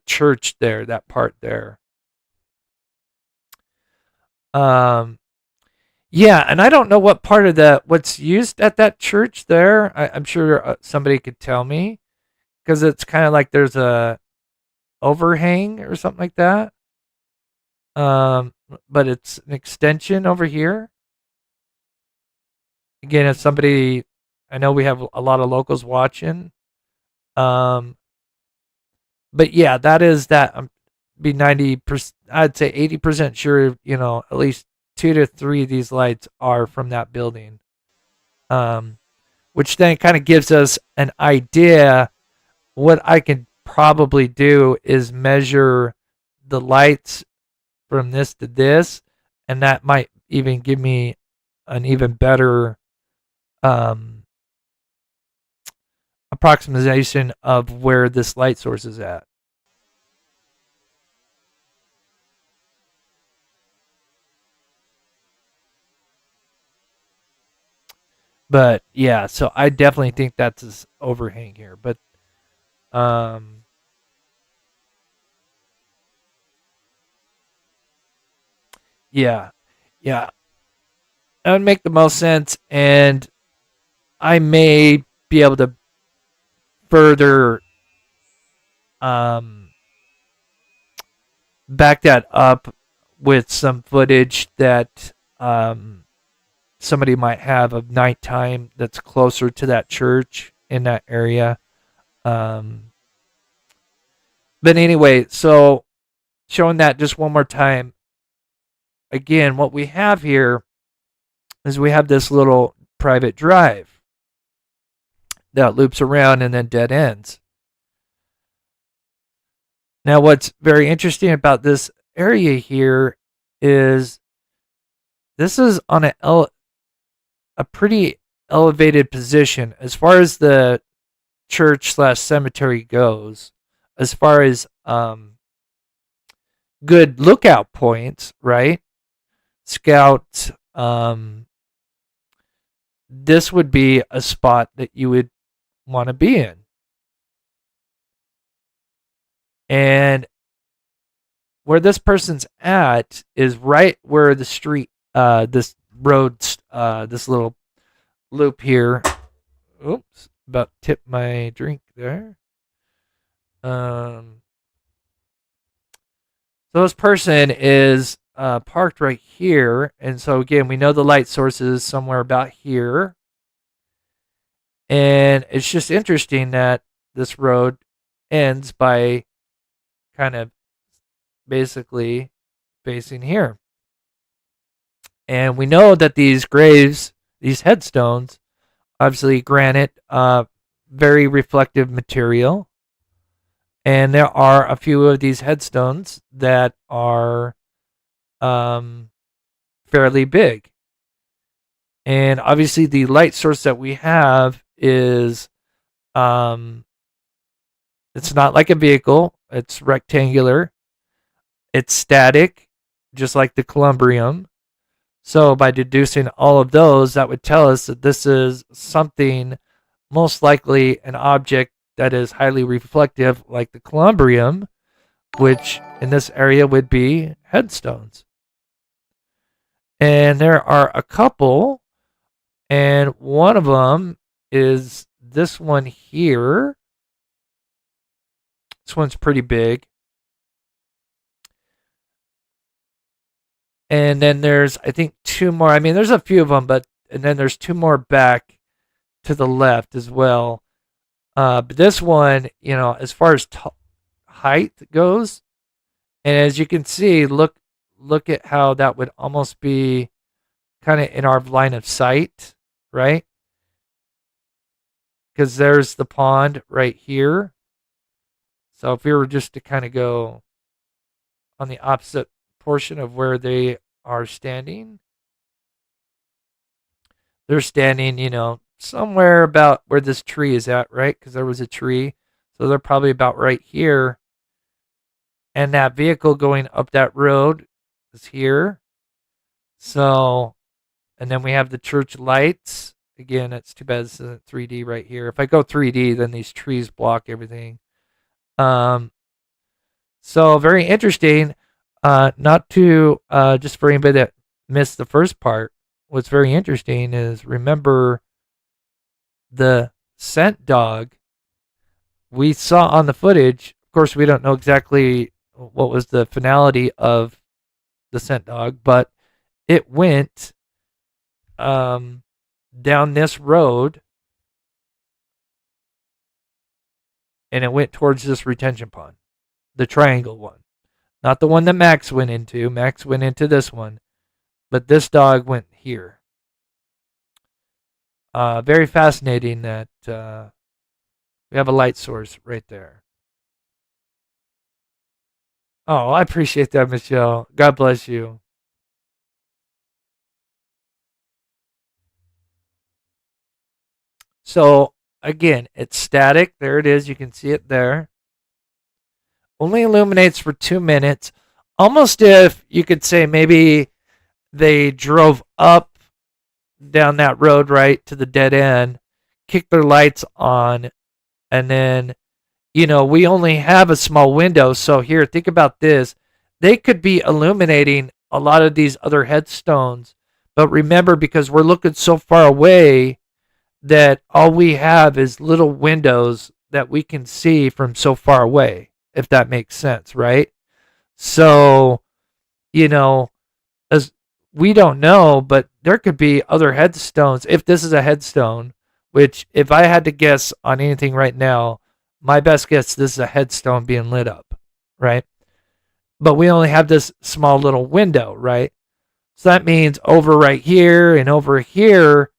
S9: church there, that part there. Yeah, and I don't know what part of what's used at that church there. I'm sure somebody could tell me, because it's kind of like there's a overhang or something like that. But it's an extension over here. Again, if somebody, I know we have a lot of locals watching. But yeah, that is that. Be 90%, I'd say 80% sure, at least 2 to 3 of these lights are from that building. Which then kind of gives us an idea what I could probably do is measure the lights from this to this, and that might even give me an even better approximation of where this light source is at. But yeah, so I definitely think that's his overhang here. But yeah, yeah, that would make the most sense, and I may be able to further back that up with some footage that somebody might have of nighttime that's closer to that church in that area. But anyway, so showing that just one more time. Again, what we have here is we have this little private drive that loops around and then dead ends. Now, what's very interesting about this area here is this is on a pretty elevated position as far as the church/cemetery goes, as far as good lookout points, right? Scout, this would be a spot that you would want to be in. And where this person's at is right where the street, this road, this little loop here. Oops, about tipped my drink there. So this person is parked right here, and so again, we know the light source is somewhere about here. And it's just interesting that this road ends by kind of basically facing here. And we know that these graves, these headstones, obviously granite, very reflective material. And there are a few of these headstones that are fairly big. And obviously the light source that we have is it's not like a vehicle. It's rectangular. It's static, just like the columbrium. So by deducing all of those, that would tell us that this is something, most likely an object that is highly reflective, like the columbrium, which in this area would be headstones. And there are a couple, and one of them is this one here. This one's pretty big. And then there's, I think, two more. I mean, there's a few of them, and then there's two more back to the left as well. But this one, as far as height goes, and as you can see, look at how that would almost be kind of in our line of sight, right? Because there's the pond right here. So if we were just to kind of go on the opposite portion of where they are standing, they're standing, somewhere about where this tree is at, right? Because there was a tree. So they're probably about right here. And that vehicle going up that road is here. So, and then we have the church lights. Again, it's too bad this isn't 3D right here. If I go 3D, then these trees block everything. So very interesting. Not to, just for anybody that missed the first part, what's very interesting is, remember the scent dog we saw on the footage. Of course, we don't know exactly what was the finality of the scent dog, but it went down this road, and it went towards this retention pond, the triangle one. Not the one that Max went into. Max went into this one, but this dog went here. Very fascinating that we have a light source right there. Oh, I appreciate that, Michelle. God bless you. So again, it's static. There it is. You can see it there. Only illuminates for 2 minutes. Almost if you could say maybe they drove up down that road right to the dead end, kicked their lights on, and then, we only have a small window. So here, think about this. They could be illuminating a lot of these other headstones. But remember, because we're looking so far away, that all we have is little windows that we can see from so far away, if that makes sense, right? So, you know, as we don't know, but there could be other headstones. If this is a headstone, which if I had to guess on anything right now, my best guess, this is a headstone being lit up, right? But we only have this small little window, right? So that means over right here and over here,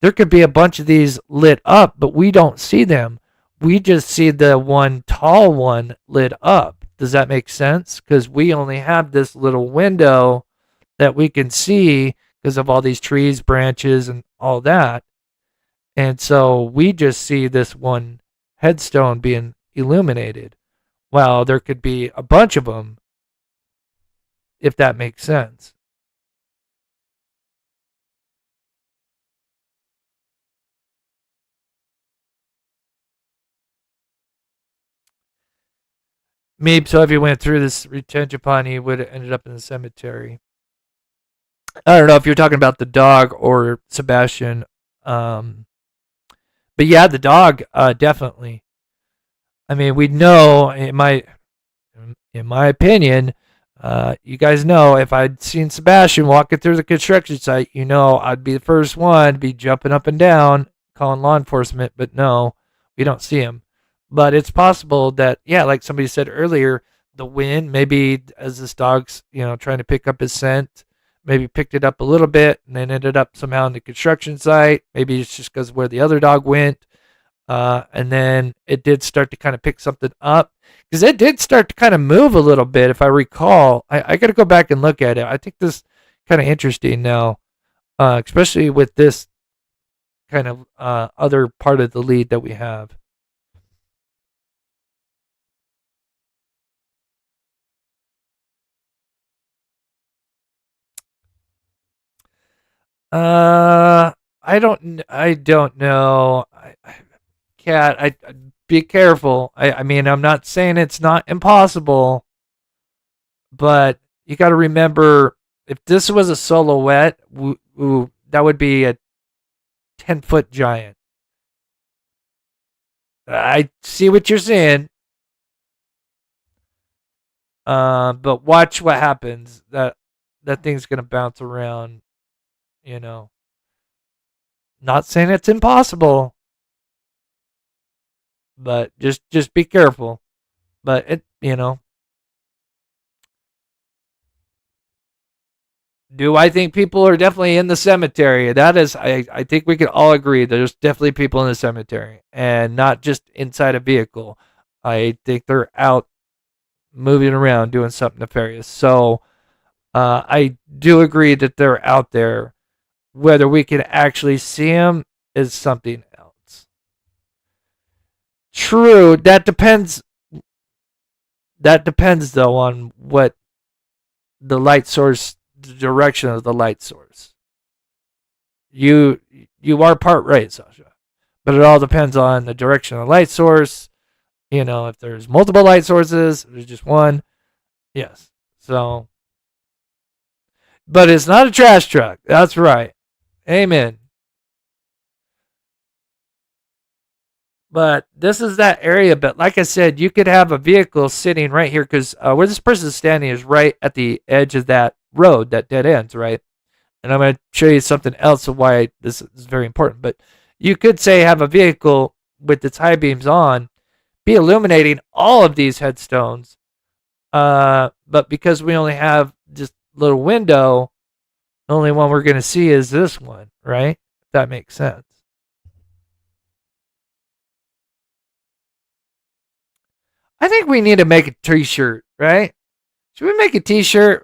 S9: there could be a bunch of these lit up, but we don't see them. We just see the one tall one lit up. Does that make sense? Because we only have this little window that we can see because of all these trees, branches, and all that. And so we just see this one headstone being illuminated. Well, there could be a bunch of them, if that makes sense. Maybe so if he went through this retention pond, he would have ended up in the cemetery. I don't know if you're talking about the dog or Sebastian. But yeah, the dog, definitely. I mean, we know in my opinion, you guys know if I'd seen Sebastian walking through the construction site, I'd be the first one to be jumping up and down, calling law enforcement. But no, we don't see him. But it's possible that, yeah, like somebody said earlier, the wind, maybe as this dog's, trying to pick up his scent, maybe picked it up a little bit and then ended up somehow in the construction site. Maybe it's just because where the other dog went. And then it did start to kind of pick something up because it did start to kind of move a little bit. If I recall, I got to go back and look at it. I think this is kind of interesting now, especially with this kind of other part of the lead that we have. I don't know. Cat, I be careful. I mean, I'm not saying it's not impossible, but you got to remember if this was a silhouette, that would be a 10-foot giant. I see what you're saying. But watch what happens. That thing's gonna bounce around. You know, not saying it's impossible, but just be careful. But do I think people are definitely in the cemetery? That is, I think we can all agree there's definitely people in the cemetery and not just inside a vehicle. I think they're out moving around doing something nefarious. So I do agree that they're out there. Whether we can actually see them is something else. True, that depends. That depends though on what the light source, the direction of the light source. You are part right, Sasha, but it all depends on the direction of the light source. If there's multiple light sources, if there's just one. Yes. So, but it's not a trash truck. That's right. Amen. But this is that area. But like I said, you could have a vehicle sitting right here because where this person is standing is right at the edge of that road that dead ends, right? And I'm going to show you something else of why this is very important. But you could say have a vehicle with its high beams on, be illuminating all of these headstones. But because we only have just a little window, the only one we're going to see is this one, right? If that makes sense. I think we need to make a t-shirt, right? Should we make a t-shirt?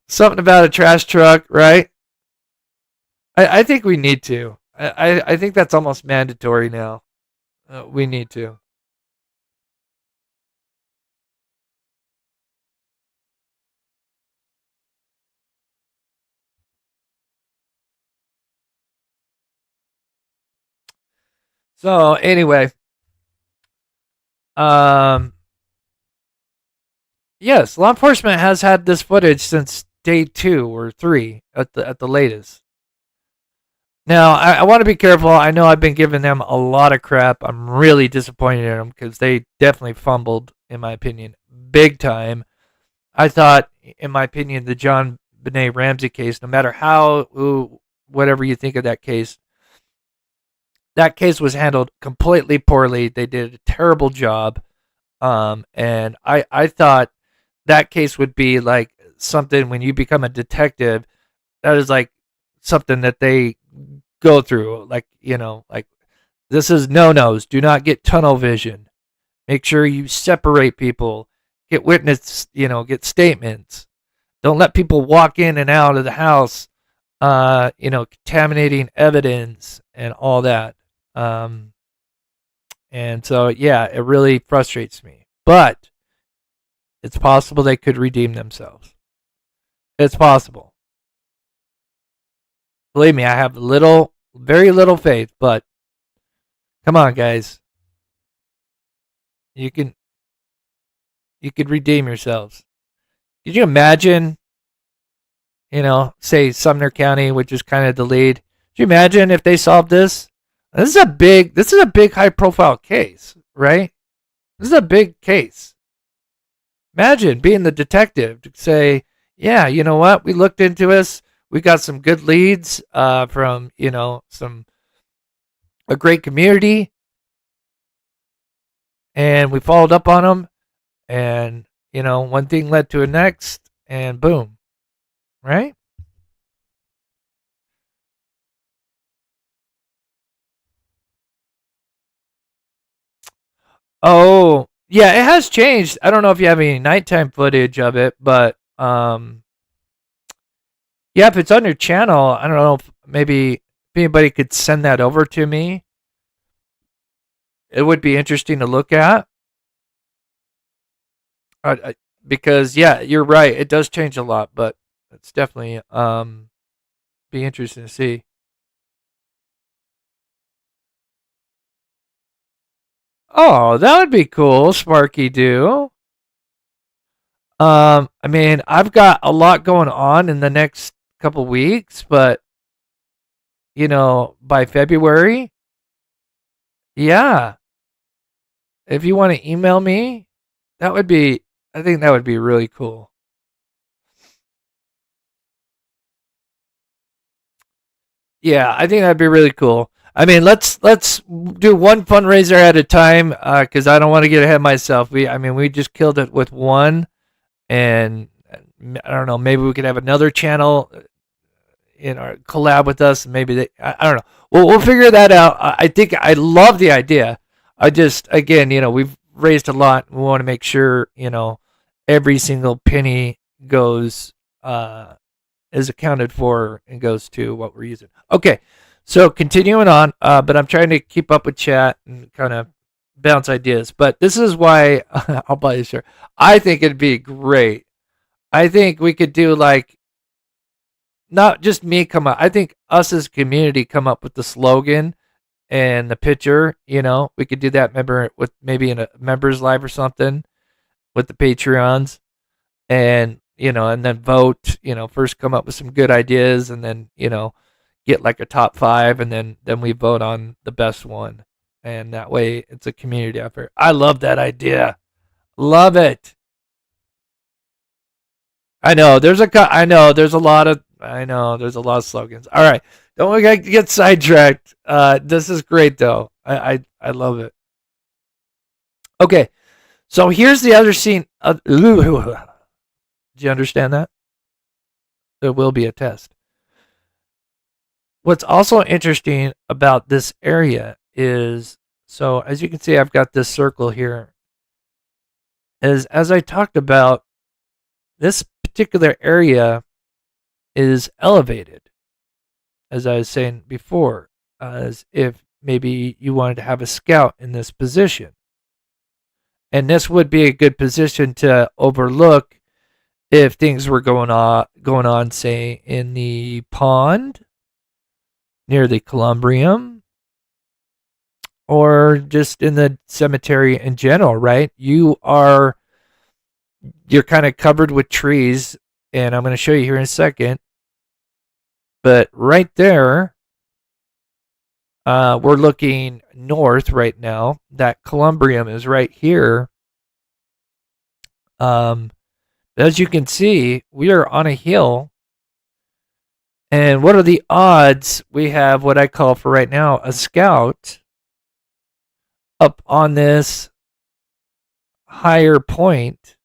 S9: Something about a trash truck, right? I think we need to. I think that's almost mandatory now. We need to. So anyway, um, yes, law enforcement has had this footage since day 2 or 3 at the latest. Now, I want to be careful. I know I've been giving them a lot of crap. I'm really disappointed in them because they definitely fumbled, in my opinion, big time. I thought, in my opinion, the John Benet Ramsey case, no matter whatever you think of that case was handled completely poorly. They did a terrible job. And I thought that case would be like something when you become a detective, that is like something that they go through. Like, like this is no-nos. Do not get tunnel vision. Make sure you separate people. Get witness, get statements. Don't let people walk in and out of the house, contaminating evidence and all that. And so, yeah, it really frustrates me. But it's possible they could redeem themselves. It's possible. Believe me, I have very little faith, but come on, guys. You could redeem yourselves. Could you imagine, say Sumner County, which is kind of the lead. Could you imagine if they solved this? This is a big high profile case, right? This is a big case. Imagine being the detective to say, yeah, you know what? We looked into this. We got some good leads from, a great community. And we followed up on them. And, one thing led to the next. And boom. Right? Oh, yeah, it has changed. I don't know if you have any nighttime footage of it, but yeah, if it's on your channel, I don't know if maybe anybody could send that over to me. It would be interesting to look at. Because yeah, you're right. It does change a lot, but it's definitely be interesting to see. Oh, that would be cool, Sparky Doo. I mean, I've got a lot going on in the next couple weeks, but by February, yeah. If you want to email me, I think that would be really cool. Yeah, I think that'd be really cool. I mean, let's do one fundraiser at a time, because I don't want to get ahead of myself. We just killed it with one, and I don't know. Maybe we could have another channel, collab with us. Maybe I don't know. We'll figure that out. I think I love the idea. I just, again, we've raised a lot. We want to make sure, every single penny goes, is accounted for and goes to what we're using. Okay, so continuing on, but I'm trying to keep up with chat and kind of bounce ideas. But this is why I'll buy you shirt. I think it'd be great. I think we could do like, not just me come up. I think us as a community come up with the slogan and the picture. We could do that. Remember, with maybe in a members live or something with the Patreons, and and then vote. First come up with some good ideas, and then get like a top 5, and then we vote on the best one, and that way it's a community effort. I love that idea. Love it. I know there's a lot of slogans. All right, don't we get sidetracked. This is great though. I love it. Okay, so here's the other scene. Do you understand that? There will be a test. What's also interesting about this area is, so as you can see, I've got this circle here, is, as I talked about, this particular area is elevated, as I was saying before, as if maybe you wanted to have a scout in this position. And this would be a good position to overlook if things were going on, say, in the pond, near the Columbrium, or just in the cemetery in general, right? You're kind of covered with trees, and I'm going to show you here in a second. But right there, we're looking north right now. That Columbrium is right here. As you can see, we are on a hill. And what are the odds we have what I call for right now a scout up on this higher point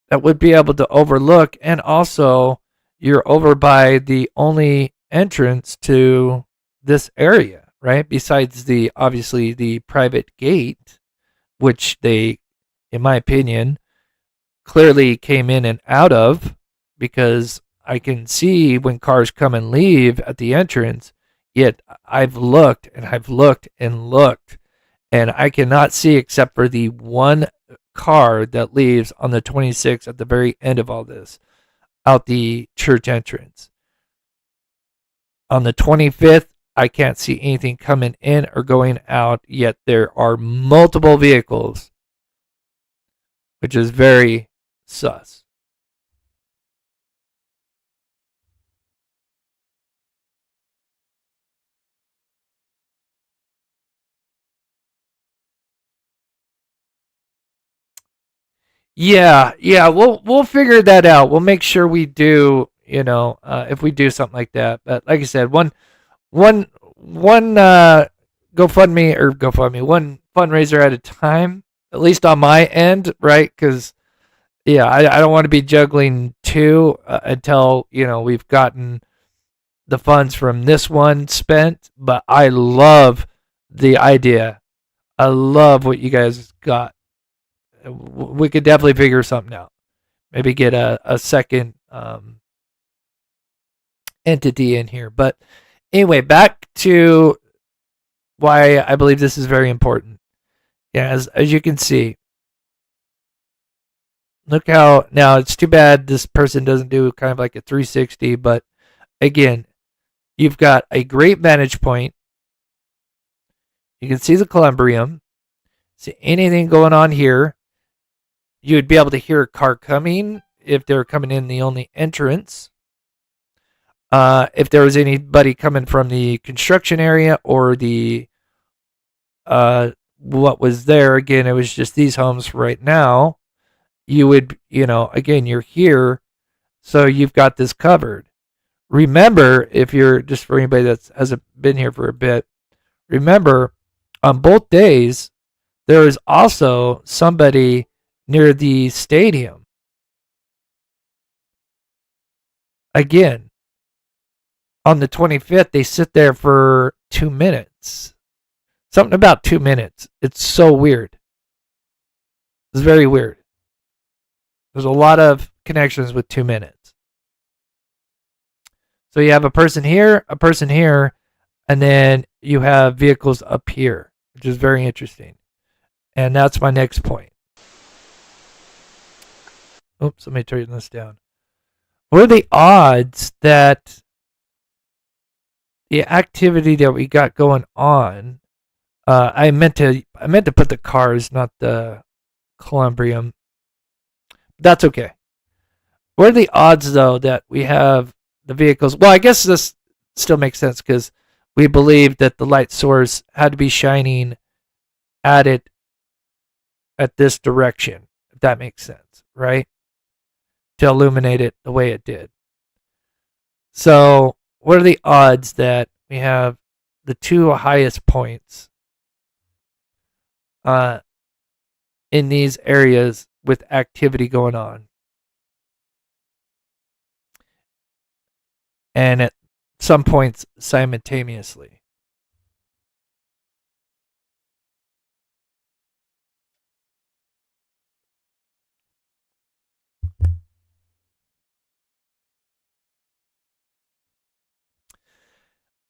S9: that would be able to overlook, and also you're over by the only entrance to this area, right? Besides obviously the private gate, which they, in my opinion, clearly came in and out of, because I can see when cars come and leave at the entrance, yet I've looked and I've looked and looked, and I cannot see except for the one car that leaves on the 26th at the very end of all this, out the church entrance. On the 25th, I can't see anything coming in or going out, yet there are multiple vehicles, which is very sus. Yeah, we'll figure that out. We'll make sure we do, if we do something like that. But like I said, one one fundraiser at a time, at least on my end, right? Because yeah, I don't want to be juggling two until we've gotten the funds from this one spent. But I love the idea. I love what you guys got. We could definitely figure something out. Maybe get a second entity in here. But anyway, back to why I believe this is very important. Yeah, as you can see, look how, now it's too bad this person doesn't do kind of like a 360, but again, you've got a great vantage point. You can see the Columbrium, see anything going on here. You would be able to hear a car coming if they're coming in the only entrance. If there was anybody coming from the construction area or the what was there, again, it was just these homes right now. You would, again, you're here, so you've got this covered. Remember, if you're, just for anybody that hasn't been here for a bit, remember, on both days, there is also somebody near the stadium. Again, on the 25th, they sit there for 2 minutes. Something about 2 minutes. It's so weird. It's very weird. There's a lot of connections with 2 minutes. So you have a person here, and then you have vehicles up here, which is very interesting. And that's my next point. Oops, let me turn this down. What are the odds that the activity that we got going on? I meant to put the cars, not the Columbrium. That's okay. What are the odds, though, that we have the vehicles? Well, I guess this still makes sense because we believe that the light source had to be shining at it at this direction, if that makes sense, right? To illuminate it the way it did. So, what are the odds that we have the two highest points in these areas with activity going on? And at some points simultaneously.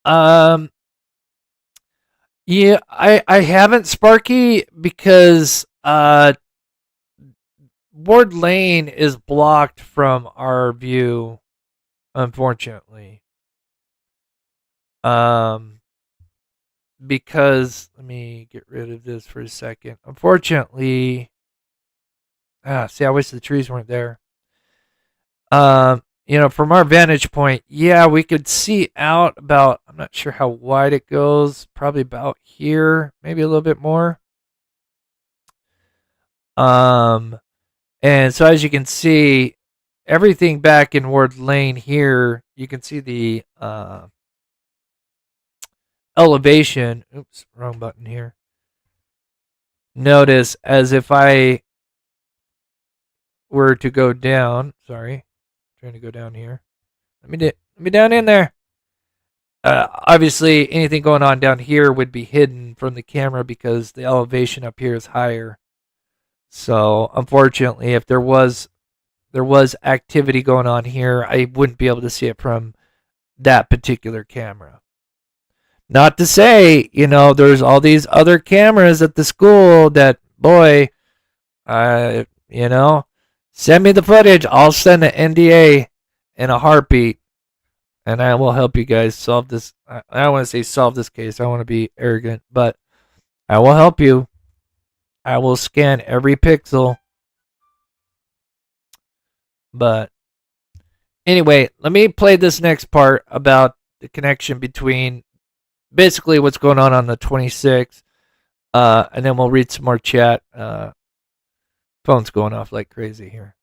S9: Um, yeah, I haven't, Sparky, because Ward Lane is blocked from our view, unfortunately. Because let me get rid of this for a second. Unfortunately, see, I wish the trees weren't there. From our vantage point, yeah, we could see out about, I'm not sure how wide it goes, probably about here, maybe a little bit more. And so as you can see, everything back in Ward Lane here, you can see the elevation. Oops, wrong button here. Notice as if I were to go down, sorry, trying to go down here. Let me down in there. Obviously, anything going on down here would be hidden from the camera because the elevation up here is higher. So, unfortunately, if there was activity going on here, I wouldn't be able to see it from that particular camera. Not to say, there's all these other cameras at the school that, boy, send me the footage. I'll send an NDA in a heartbeat, and I will help you guys solve this. I don't want to say solve this case. I don't want to be arrogant, but I will help you. I will scan every pixel. But anyway, let me play this next part about the connection between basically what's going on the 26th, and then we'll read some more chat. Phone's going off like crazy here.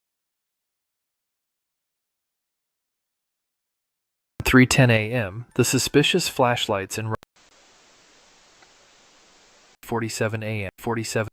S10: 3:10 a.m., the suspicious flashlights in 47 a.m. 47.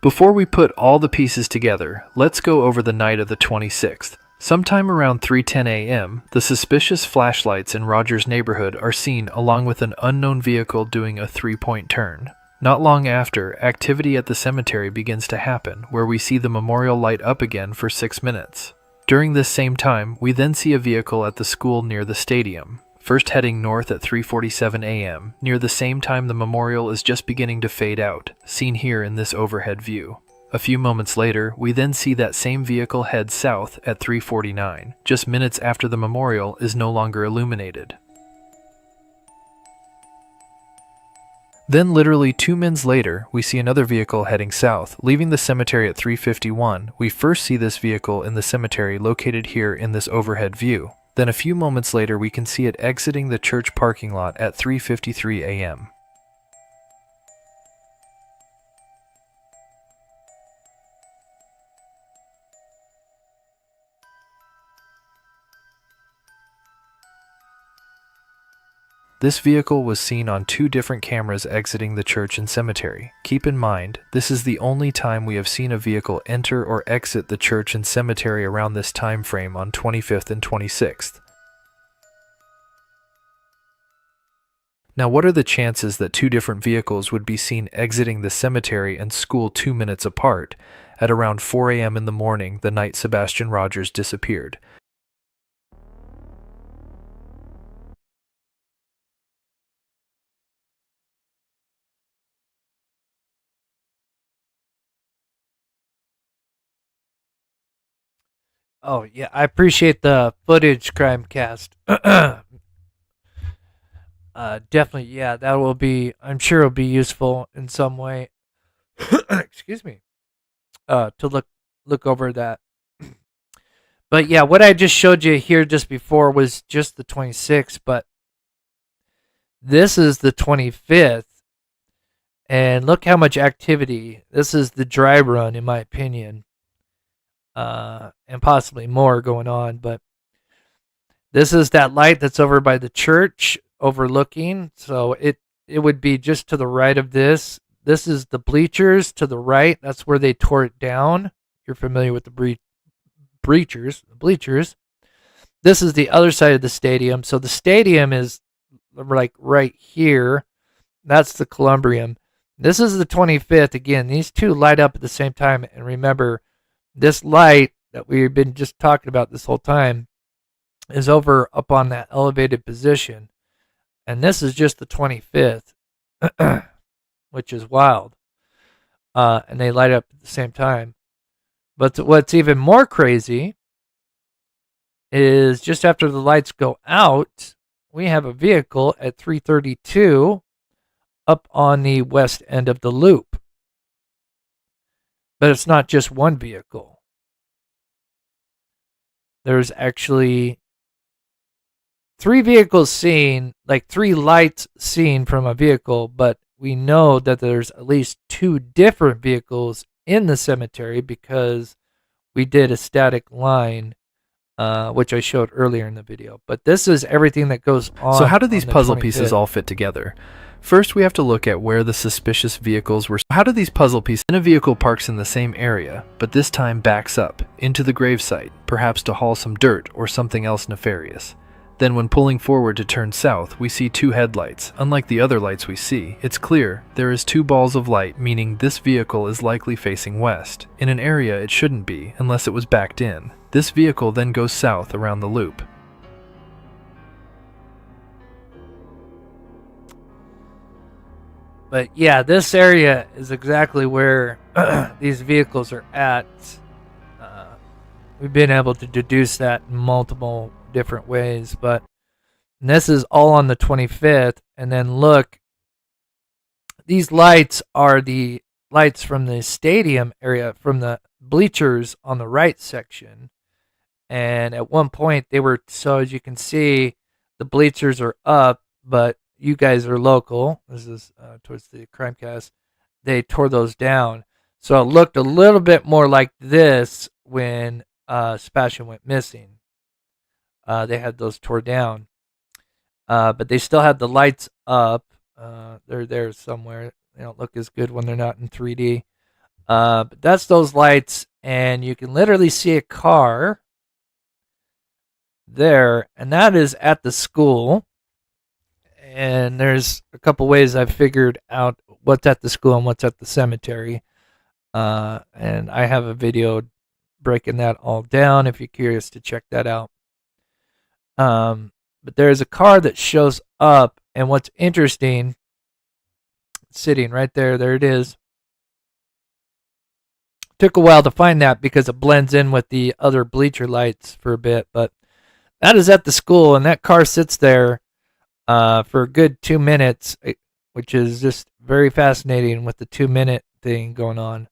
S10: Before we put all the pieces together, let's go over the night of the 26th. Sometime around 3:10 a.m., the suspicious flashlights in Rogers' neighborhood are seen along with an unknown vehicle doing a three-point turn. Not long after, activity at the cemetery begins to happen, where we see the memorial light up again for 6 minutes. During this same time, we then see a vehicle at the school near the stadium, first heading north at 3:47 a.m., near the same time the memorial is just beginning to fade out, seen here in this overhead view. A few moments later, we then see that same vehicle head south at 3:49, just minutes after the memorial is no longer illuminated. Then literally 2 minutes later, we see another vehicle heading south, leaving the cemetery at 3:51. We first see this vehicle in the cemetery located here in this overhead view. Then a few moments later, we can see it exiting the church parking lot at 3:53 a.m. This vehicle was seen on 2 different cameras exiting the church and cemetery. Keep in mind, this is the only time we have seen a vehicle enter or exit the church and cemetery around this time frame on 25th and 26th. Now, what are the chances that 2 different vehicles would be seen exiting the cemetery and school 2 minutes apart at around 4 a.m. in the morning the night Sebastian Rogers disappeared?
S9: Oh, yeah, I appreciate the footage, Crimecast. Definitely, yeah, that will be, I'm sure it'll be useful in some way. Excuse me. To look over that. But yeah, what I just showed you here just before was just the 26th, but this is the 25th. And look how much activity. This is the dry run, in my opinion. And possibly more going on, but this is that light that's over by the church overlooking. So it would be just to the right of this. This is the bleachers to the right. That's where they tore it down. You're familiar with the bleachers. This is the other side of the stadium. So the stadium is like right here. That's the Columbrium. This is the 25th. Again, these two light up at the same time. And remember, this light that we've been just talking about this whole time is over up on that elevated position. And this is just the 25th, which is wild. And they light up at the same time. But what's even more crazy is just after the lights go out, we have a vehicle at 332 up on the west end of the loop. But it's not just one vehicle. There's actually 3 vehicles seen, like 3 lights seen from a vehicle, but we know that there's at least 2 different vehicles in the cemetery because we did a static line, which I showed earlier in the video. But this is everything that goes on.
S10: So how do these puzzle
S9: 25th.
S10: pieces all fit together? First, we have to look at where the suspicious vehicles were. How do these puzzle pieces? Then a vehicle parks in the same area, but this time backs up into the gravesite, perhaps to haul some dirt or something else nefarious. Then when pulling forward to turn south, we see 2 headlights. Unlike the other lights we see, it's clear there is 2 balls of light, meaning this vehicle is likely facing west, in an area it shouldn't be unless it was backed in. This vehicle then goes south around the loop.
S9: But yeah, this area is exactly where these vehicles are at. We've been able to deduce that in multiple different ways, but this is all on the 25th. And then look, these lights are the lights from the stadium area, from the bleachers on the right section. And at one point they were, so as you can see, the bleachers are up, but you guys are local. This is towards the Crimecast. They tore those down. So it looked a little bit more like this when Sebastian went missing. They had those tore down. But they still had the lights up. They're there somewhere. They don't look as good when they're not in 3D. But that's those lights. And you can literally see a car there. And that is at the school. And there's a couple ways I've figured out what's at the school and what's at the cemetery. And I have a video breaking that all down if you're curious to check that out. But there's a car that shows up, and what's interesting, sitting right there, there it is. Took a while to find that because it blends in with the other bleacher lights for a bit, but that is at the school, and that car sits there for a good 2 minutes, which is just very fascinating with the 2-minute thing going on.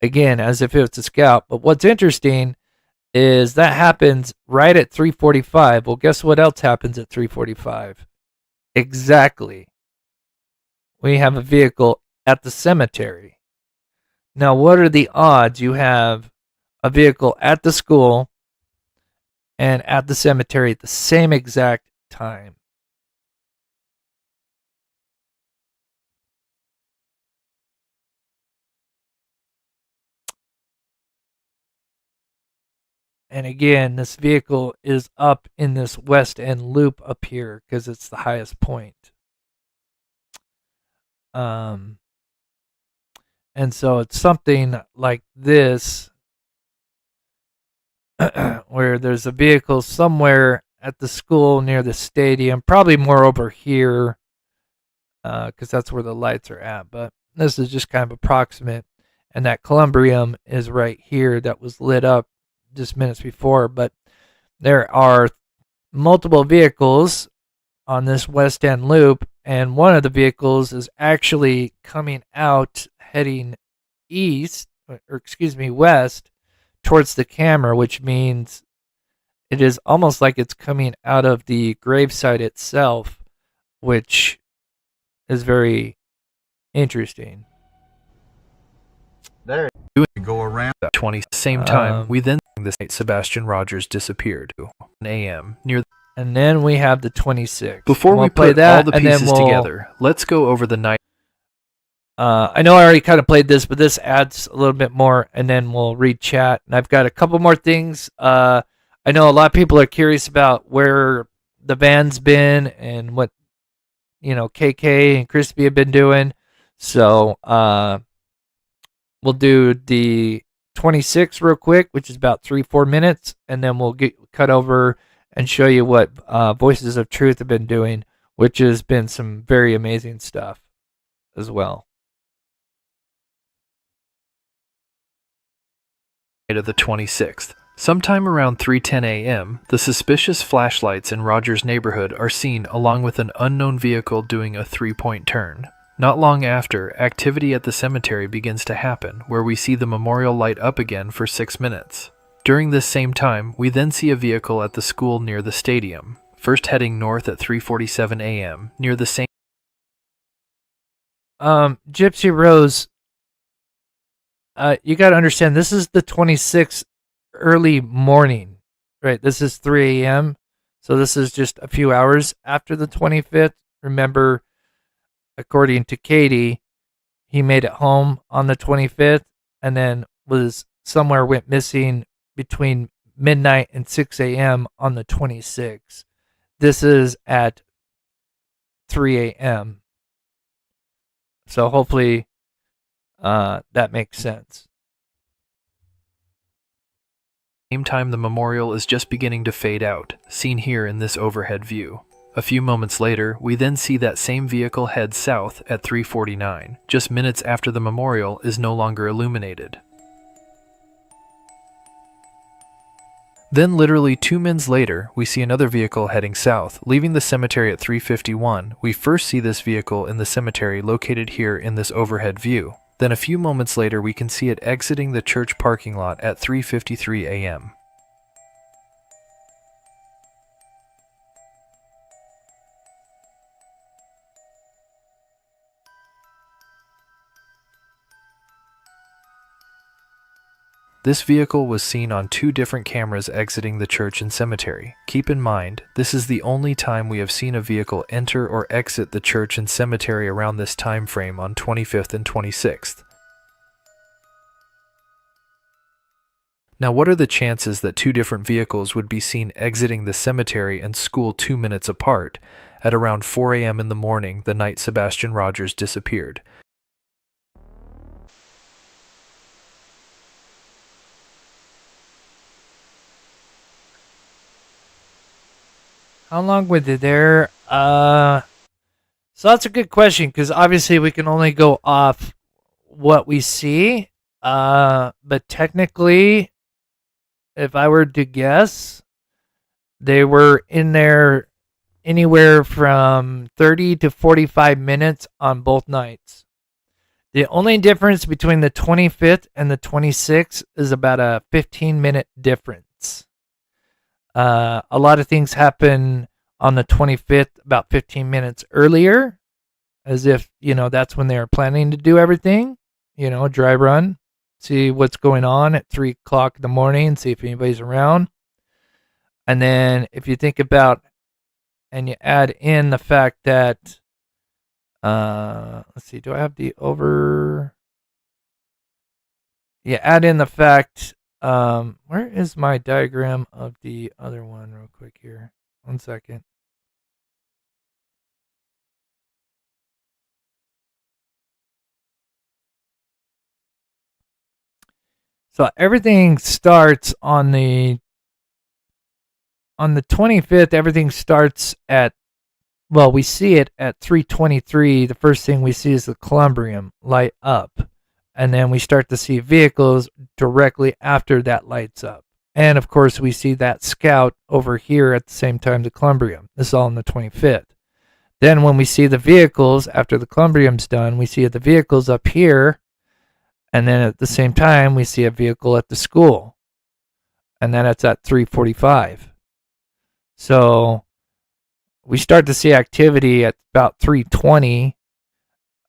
S9: Again, as if it's a scout. But what's interesting is that happens right at 3:45. Well, guess what else happens at 3:45? Exactly. We have a vehicle at the cemetery. Now, what are the odds you have a vehicle at the school and at the cemetery at the same exact time? And again, this vehicle is up in this west end loop up here because it's the highest point. And so it's something like this where there's a vehicle somewhere at the school near the stadium, probably more over here because that's where the lights are at. But this is just kind of approximate. And that columbrium is right here that was lit up just minutes before, but there are multiple vehicles on this west end loop, and one of the vehicles is actually coming out heading west towards the camera, which means it is almost like it's coming out of the gravesite itself, which is very interesting.
S11: There you go around.
S10: 20 same time, we then this night Sebastian Rogers disappeared. 1 a.m. near.
S9: And then we have the 26th.
S10: Before we
S9: play
S10: put
S9: that,
S10: all the pieces together, let's go over the night.
S9: I know I already kind of played this, but this adds a little bit more, and then we'll read chat. And I've got a couple more things. I know a lot of people are curious about where the van's been and what, KK and Crispy have been doing. So we'll do the 26 real quick, which is about 3-4 minutes, and then we'll get cut over and show you what Voices of Truth have been doing, which has been some very amazing stuff as well.
S10: Of the 26th. Sometime around 3:10 a.m., the suspicious flashlights in Rogers' neighborhood are seen along with an unknown vehicle doing a 3-point turn. Not long after, activity at the cemetery begins to happen, where we see the memorial light up again for 6 minutes. During this same time, we then see a vehicle at the school near the stadium, first heading north at 3:47 a.m., near the same...
S9: Gypsy Rose, you got to understand, this is the 26th early morning, right? This is 3 a.m. So this is just a few hours after the 25th. Remember, according to Katie, he made it home on the 25th and then went missing between midnight and 6 a.m. on the 26th. This is at 3 a.m. So hopefully that makes sense.
S10: Same time, the memorial is just beginning to fade out, seen here in this overhead view. A few moments later, we then see that same vehicle head south at 3:49, just minutes after the memorial is no longer illuminated. Then literally 2 minutes later, we see another vehicle heading south, leaving the cemetery at 3:51. We first see this vehicle in the cemetery located here in this overhead view. Then a few moments later, we can see it exiting the church parking lot at 3:53 a.m. This vehicle was seen on 2 different cameras exiting the church and cemetery. Keep in mind, this is the only time we have seen a vehicle enter or exit the church and cemetery around this time frame on 25th and 26th. Now, what are the chances that 2 different vehicles would be seen exiting the cemetery and school 2 minutes apart at around 4 a.m. in the morning the night Sebastian Rogers disappeared?
S9: How long were they there? So that's a good question, because obviously we can only go off what we see. But technically, if I were to guess, they were in there anywhere from 30 to 45 minutes on both nights. The only difference between the 25th and the 26th is about a 15-minute difference. A lot of things happen on the 25th about 15 minutes earlier, as if, that's when they were planning to do everything, dry run, see what's going on at 3 o'clock in the morning, see if anybody's around. And then if you think about, and you add in the fact that, let's see, do I have the over? Yeah, add in the fact, where is my diagram of the other one real quick here? 1 second. So everything starts on the 25th. Everything starts at, well, we see it at 3:23. The first thing we see is the Columbrium light up. And then we start to see vehicles directly after that lights up. And of course, we see that scout over here at the same time, the Columbrium. This is all on the 25th. Then when we see the vehicles, after the Columbrium's done, we see the vehicles up here. And then at the same time, we see a vehicle at the school. And then it's at 3:45. So we start to see activity at about 3:20.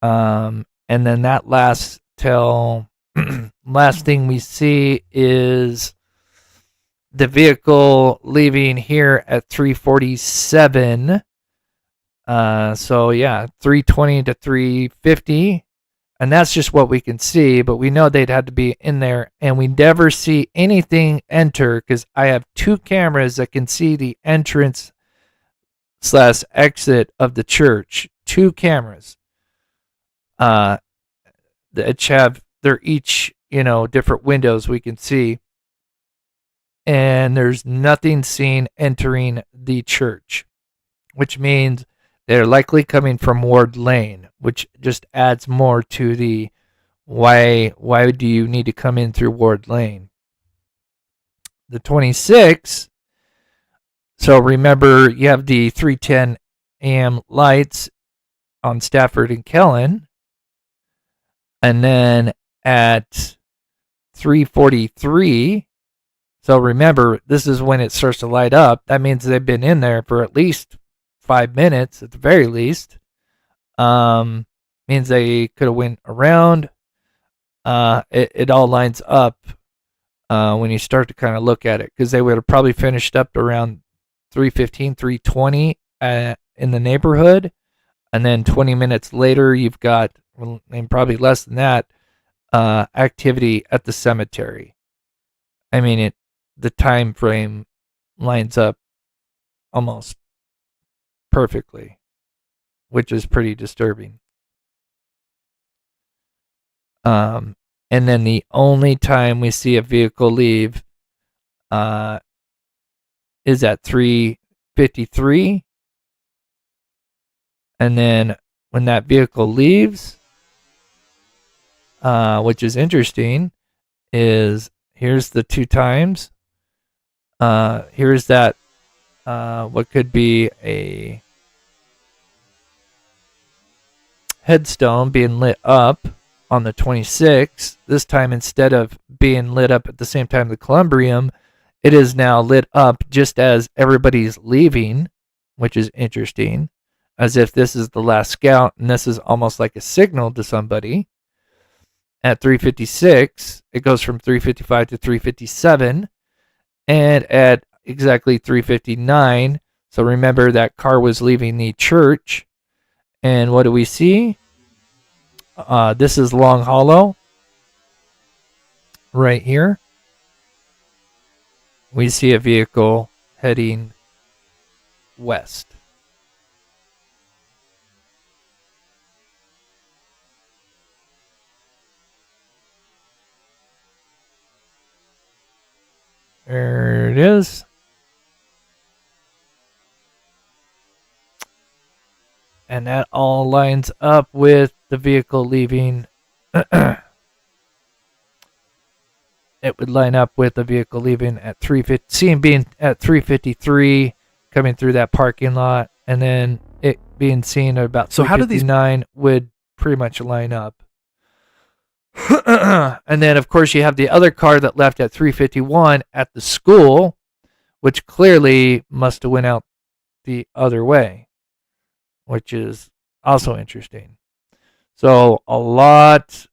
S9: And then that lasts till last thing we see is the vehicle leaving here at 3:47. So yeah, 3:20 to 3:50. And that's just what we can see, but we know they'd have to be in there, and we never see anything enter, because I have 2 cameras that can see the entrance / exit of the church. 2 cameras. They're each different windows we can see. And there's nothing seen entering the church, which means they're likely coming from Ward Lane, which just adds more to the why do you need to come in through Ward Lane. The 26th, so remember you have the 3:10 a.m. lights on Stafford and Kellen, and then at 3:43. So remember, this is when it starts to light up. That means they've been in there for at least 5 minutes, at the very least. Means they could have went around. It all lines up when you start to kind of look at it, because they would have probably finished up around 3:15, 3:20 in the neighborhood, and then 20 minutes later, you've got, and probably less than that, activity at the cemetery. I mean, the time frame lines up almost perfectly, which is pretty disturbing. And then the only time we see a vehicle leave is at 3:53. And then when that vehicle leaves, which is interesting, is here's the two times. Here's that, what could be a headstone being lit up on the 26th. This time, instead of being lit up at the same time the Columbrium, it is now lit up just as everybody's leaving, which is interesting, as if this is the last scout, and this is almost like a signal to somebody. At 3:56, it goes from 3:55 to 3:57. And at exactly 3:59, so remember that car was leaving the church. And what do we see? This is Long Hollow. Right here. We see a vehicle heading west. There it is. And that all lines up with the vehicle leaving. It would line up with the vehicle leaving at 3:50, seeing being at 3:53, coming through that parking lot, and then it being seen at about 3:59 would pretty much line up. And then, of course, you have the other car that left at 3:51 at the school, which clearly must have went out the other way, which is also interesting. So a lot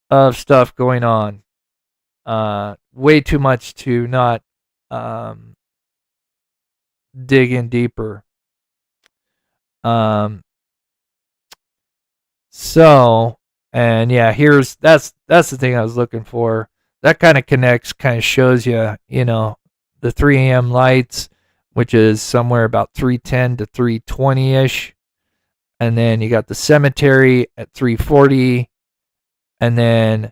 S9: of stuff going on. Way too much to not dig in deeper. And yeah, that's the thing I was looking for. That kind of connects, kind of shows you, the 3 a.m. lights, which is somewhere about 3:10 to 3:20-ish. And then you got the cemetery at 3:40, and then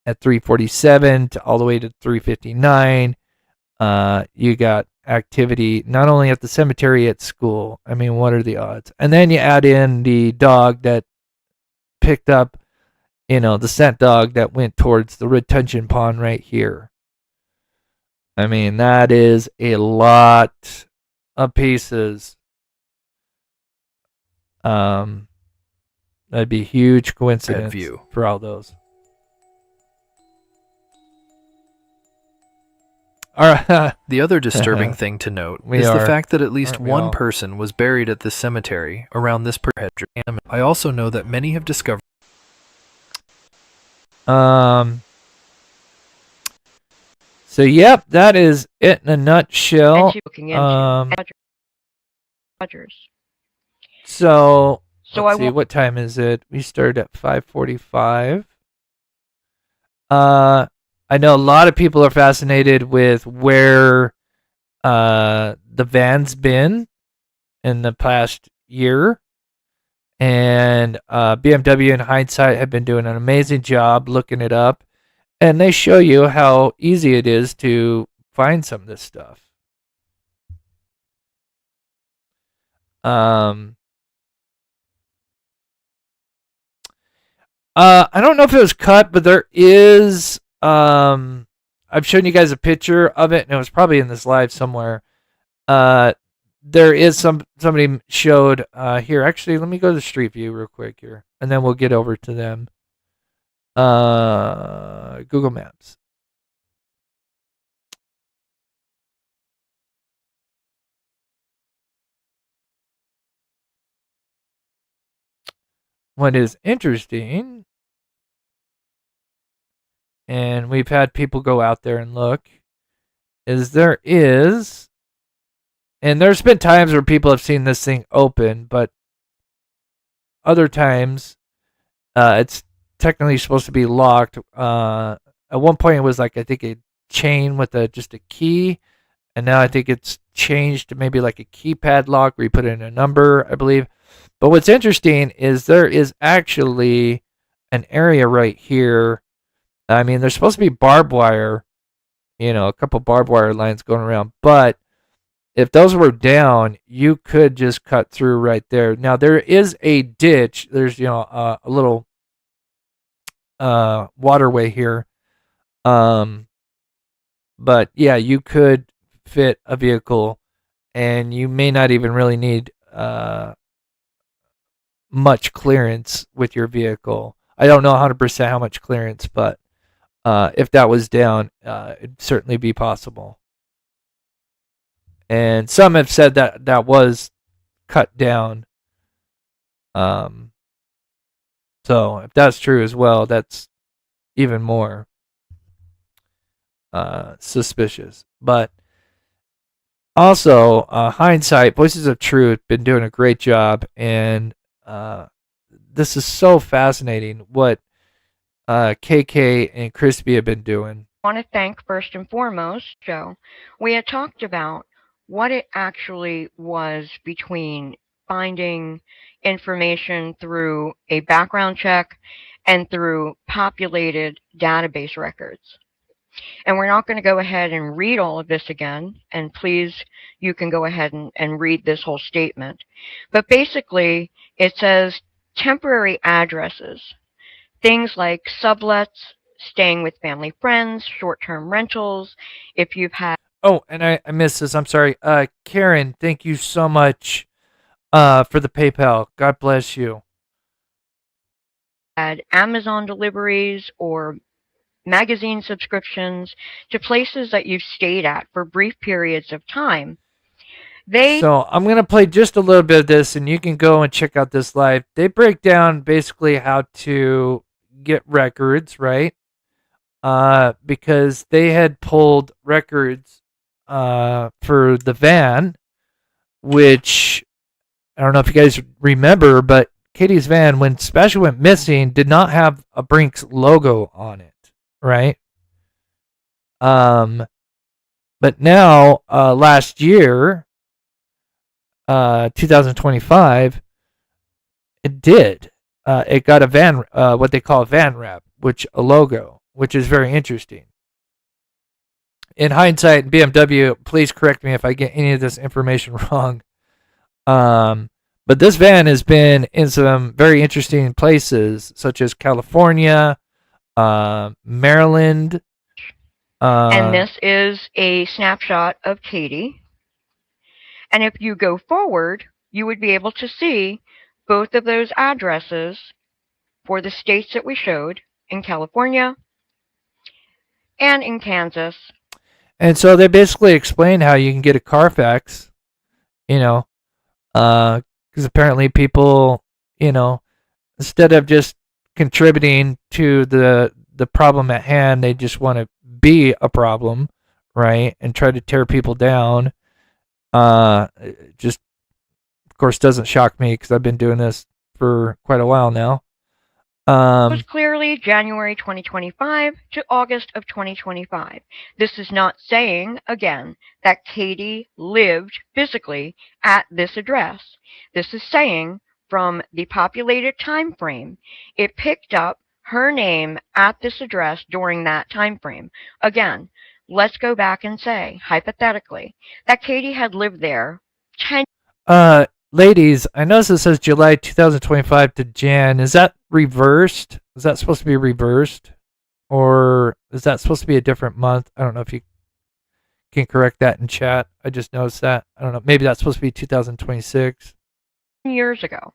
S9: at 3:47 to all the way to 3:59, you got activity not only at the cemetery, at school. I mean, what are the odds? And then you add in the dog that picked up, the scent dog that went towards the retention pond right here. I mean, that is a lot of pieces. That'd be a huge coincidence for all those. All right.
S10: The other disturbing thing to note is the fact that at least one person was buried at this cemetery around this hedge. I also know that many have discovered.
S9: So yep, that is it in a nutshell.
S12: Rogers.
S9: So let's see, what time is it? We started at 5:45. I know a lot of people are fascinated with where the van's been in the past year. And BMW in hindsight have been doing an amazing job looking it up. And they show you how easy it is to find some of this stuff. I don't know if it was cut, but there is. I've shown you guys a picture of it, and it was probably in this live somewhere. There is somebody showed here. Actually, let me go to Street View real quick here, and then we'll get over to them. Google Maps. What is interesting, and we've had people go out there and look, is there is, and there's been times where people have seen this thing open, but other times it's technically supposed to be locked. At one point it was like, I think, a chain with just a key, and now I think it's changed to maybe like a keypad lock where you put in a number, I believe. But what's interesting is there is actually an area right here. I mean, there's supposed to be barbed wire, a couple barbed wire lines going around, but if those were down, you could just cut through right there. Now there is a ditch. There's a little waterway here, but yeah, you could fit a vehicle, and you may not even really need much clearance with your vehicle. I don't know 100% how much clearance, but if that was down, it'd certainly be possible. And some have said that was cut down. So if that's true as well, that's even more suspicious. But also, hindsight, Voices of Truth, been doing a great job, and this is so fascinating what KK and Crispy have been doing.
S12: I want to thank first and foremost Joe. We had talked about what it actually was between finding information through a background check and through populated database records. And we're not going to go ahead and read all of this again, and please, you can go ahead and read this whole statement. But basically, it says temporary addresses, things like sublets, staying with family friends, short-term rentals, if you've had...
S9: Oh, and I missed this. I'm sorry. Karen, thank you so much for the PayPal. God bless you.
S12: Had Amazon deliveries or magazine subscriptions to places that you've stayed at for brief periods of time.
S9: So I'm going to play just a little bit of this, and you can go and check out this live. They break down basically how to get records, right? Because they had pulled records for the van, which I don't know if you guys remember, but Katie's van, when Sebastian went missing, did not have a Brinks logo on it, right? But now, last year, 2025, it did. It got a van, what they call a van wrap, a logo, which is very interesting. In hindsight, BMW, please correct me if I get any of this information wrong. But this van has been in some very interesting places, such as California, Maryland.
S12: And this is a snapshot of Katie. And if you go forward, you would be able to see both of those addresses for the states that we showed in California and in Kansas.
S9: And so they basically explain how you can get a Carfax, because apparently people, instead of just contributing to the problem at hand, they just want to be a problem, right? And try to tear people down. Just, of course, doesn't shock me because I've been doing this for quite a while now.
S12: It was clearly January 2025 to August of 2025. This is not saying, again, that Katie lived physically at this address. This is saying from the populated time frame, it picked up her name at this address during that time frame. Again, let's go back and say, hypothetically, that Katie had lived there 10.
S9: Ladies, I notice it says July 2025 to Jan. Is that reversed? Is that supposed to be reversed? Or is that supposed to be a different month? I don't know if you can correct that in chat. I just noticed that. I don't know. Maybe that's supposed to be 2026.
S12: Years ago.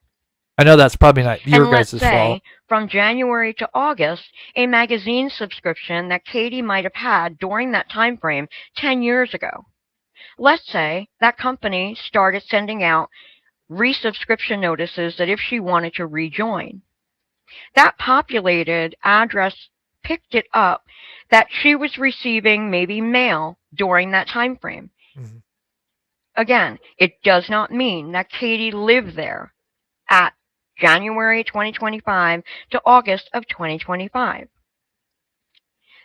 S9: I know that's probably not your
S12: And let's
S9: guys'
S12: say
S9: fault.
S12: from January to August, a magazine subscription that Katie might have had during that time frame 10 years ago. Let's say that company started sending out resubscription notices that if she wanted to rejoin. That populated address picked it up that she was receiving maybe mail during that time frame.
S9: Mm-hmm.
S12: Again, it does not mean that Katie lived there at January 2025 to August of 2025.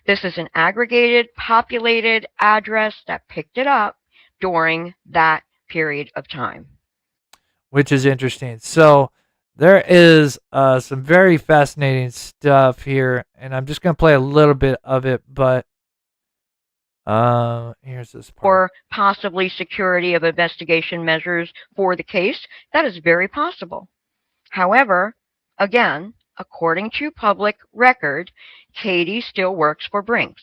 S12: This is an aggregated, populated address that picked it up during that period of time.
S9: Which is interesting. So there is some very fascinating stuff here, and I'm just going to play a little bit of it, but here's this part.
S12: Or possibly security of investigation measures for the case. That is very possible. However, again, according to public record, Katie still works for Brinks.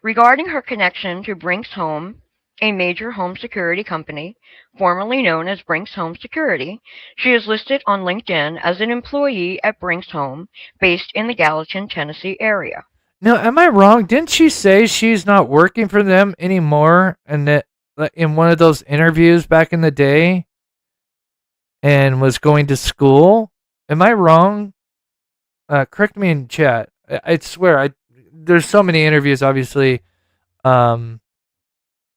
S12: Regarding her connection to Brinks Home, a major home security company, formerly known as Brinks Home Security, she is listed on LinkedIn as an employee at Brinks Home, based in the Gallatin, Tennessee area.
S9: Now, am I wrong? Didn't she say she's not working for them anymore, and that in one of those interviews back in the day, and was going to school? Am I wrong? Correct me in chat. I swear, there's so many interviews, obviously, but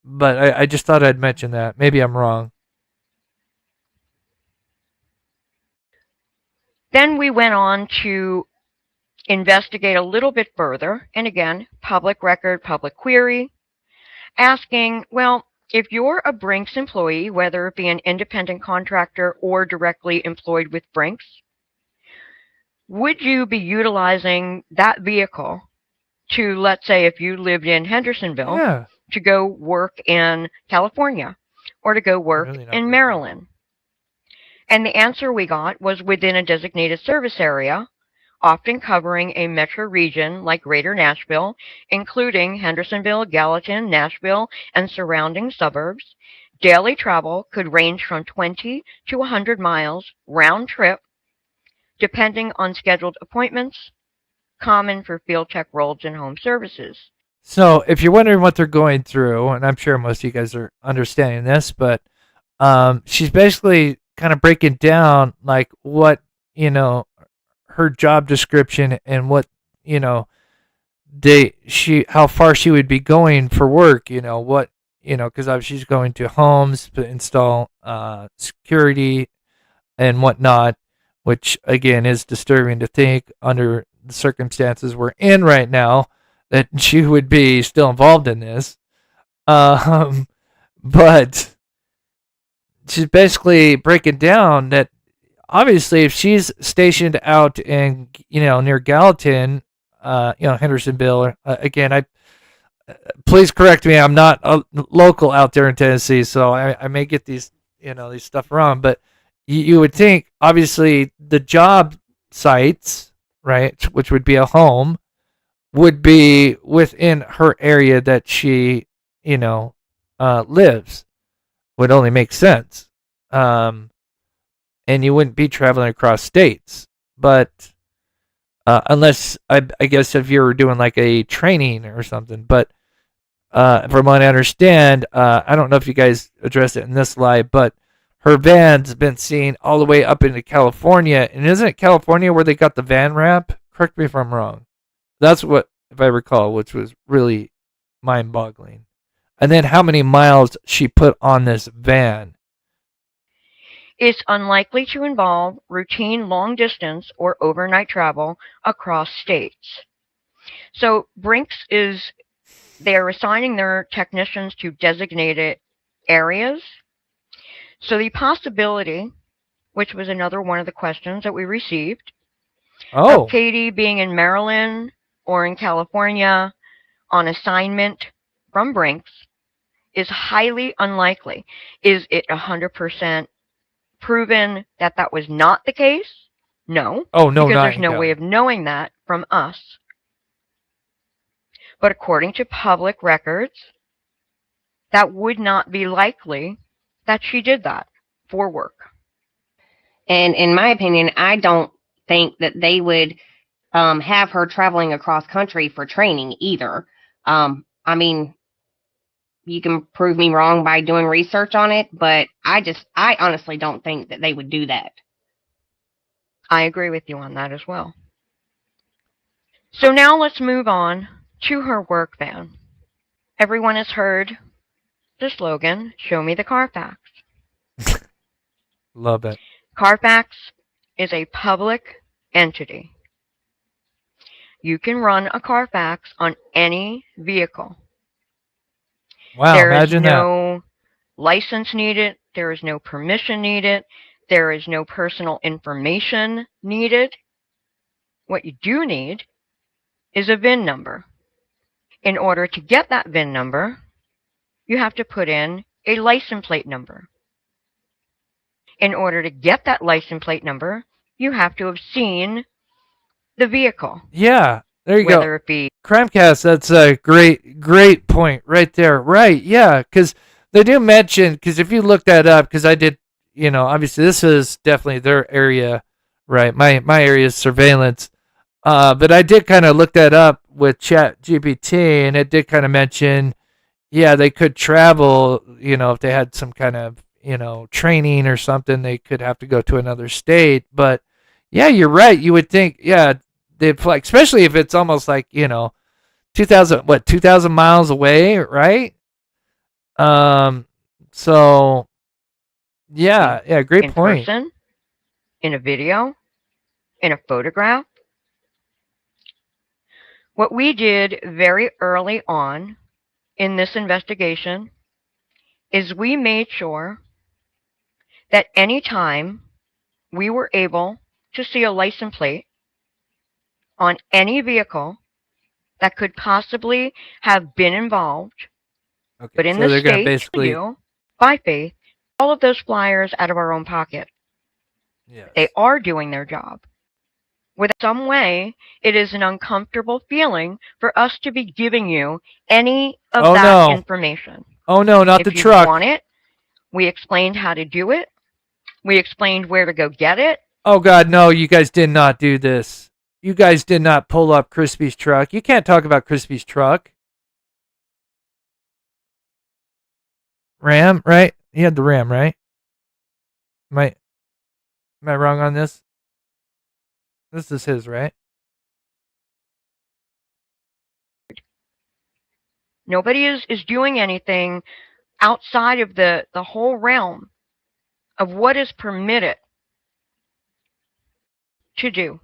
S9: I just thought I'd mention that. Maybe I'm wrong.
S12: Then we went on to investigate a little bit further, and again, public record, public query, asking, well, if you're a Brinks employee, whether it be an independent contractor or directly employed with Brinks, would you be utilizing that vehicle to, let's say, if you lived in Hendersonville, to go work in California or to go work in Maryland? And the answer we got was within a designated service area, often covering a metro region like Greater Nashville, including Hendersonville, Gallatin, Nashville, and surrounding suburbs. Daily travel could range from 20 to 100 miles round trip, depending on scheduled appointments, common for field tech roles and home services.
S9: So if you're wondering what they're going through, and I'm sure most of you guys are understanding this, but she's basically kind of breaking down like what, her job description and what, how far she would be going for work, because she's going to homes to install security and whatnot, which again is disturbing to think under the circumstances we're in right now that she would be still involved in this. But she's basically breaking down that obviously if she's stationed out in, near Gallatin, Hendersonville, again, please correct me. I'm not a local out there in Tennessee, so I may get these stuff wrong, but you would think obviously the job sites, right, which would be a home, would be within her area that she, lives. Would only make sense. And you wouldn't be traveling across states. But unless, I guess, if you were doing like a training or something. But from what I understand, I don't know if you guys addressed it in this live, but her van's been seen all the way up into California. And isn't it California where they got the van wrap? Correct me if I'm wrong. That's what, if I recall, which was really mind-boggling. And then how many miles she put on this van.
S12: It's unlikely to involve routine long-distance or overnight travel across states. So Brinks they're assigning their technicians to designated areas. So the possibility which was another one of the questions that we received,
S9: Oh.
S12: of Katie being in Maryland or in California on assignment from Brinks is highly unlikely. Is it 100% proven that that was not the case? No.
S9: Oh, no,
S12: because
S9: not
S12: there's
S9: in
S12: no way
S9: Cali.
S12: of knowing that from us. But according to public records, that would not be likely that she did that for work.
S13: And in my opinion, I don't think that they would have her traveling across country for training either. I mean, you can prove me wrong by doing research on it, but I honestly don't think that they would do that.
S12: I agree with you on that as well. So now let's move on to her work van. Everyone has heard the slogan, "Show me the Carfax."
S9: Love it.
S12: Carfax is a public entity. You can run a Carfax on any vehicle.
S9: Wow,
S12: There is
S9: imagine that.
S12: no license needed. There is no permission needed. There is no personal information needed. What you do need is a VIN number. In order to get that VIN number, you have to put in a license plate number. In order to get that license plate number, you have to have seen the vehicle.
S9: Yeah, there you go.
S12: Whether it be
S9: Crimecast, that's a great point right there. Right, yeah, because they do mention, because if you look that up, because I did, obviously this is definitely their area, right? My area is surveillance. But I did kind of look that up with Chat GPT, and it did kind of mention, yeah, they could travel, if they had some kind of, training or something, they could have to go to another state. But yeah, you're right. You would think, yeah, they'd fly, especially if it's almost like, 2,000 miles away, right? So yeah, great
S12: in
S9: point.
S12: person, in a video, in a photograph. What we did very early on in this investigation is we made sure that any time we were able to see a license plate on any vehicle that could possibly have been involved,
S9: Okay,
S12: but in
S9: so
S12: the
S9: they're gonna
S12: state,
S9: basically,
S12: by faith, all of those flyers out of our own pocket.
S9: yes.
S12: They are doing their job. With some way, it is an uncomfortable feeling for us to be giving you any of
S9: Oh,
S12: that
S9: no.
S12: information.
S9: Oh no, not
S12: If
S9: the
S12: you
S9: truck.
S12: want it, we explained how to do it. We explained where to go get it.
S9: Oh God, no! You guys did not do this. You guys did not pull up Crispy's truck. You can't talk about Crispy's truck. Ram, right? He had the Ram, right? Am I wrong on this? This is his, right?
S12: Nobody is doing anything outside of the whole realm of what is permitted to do.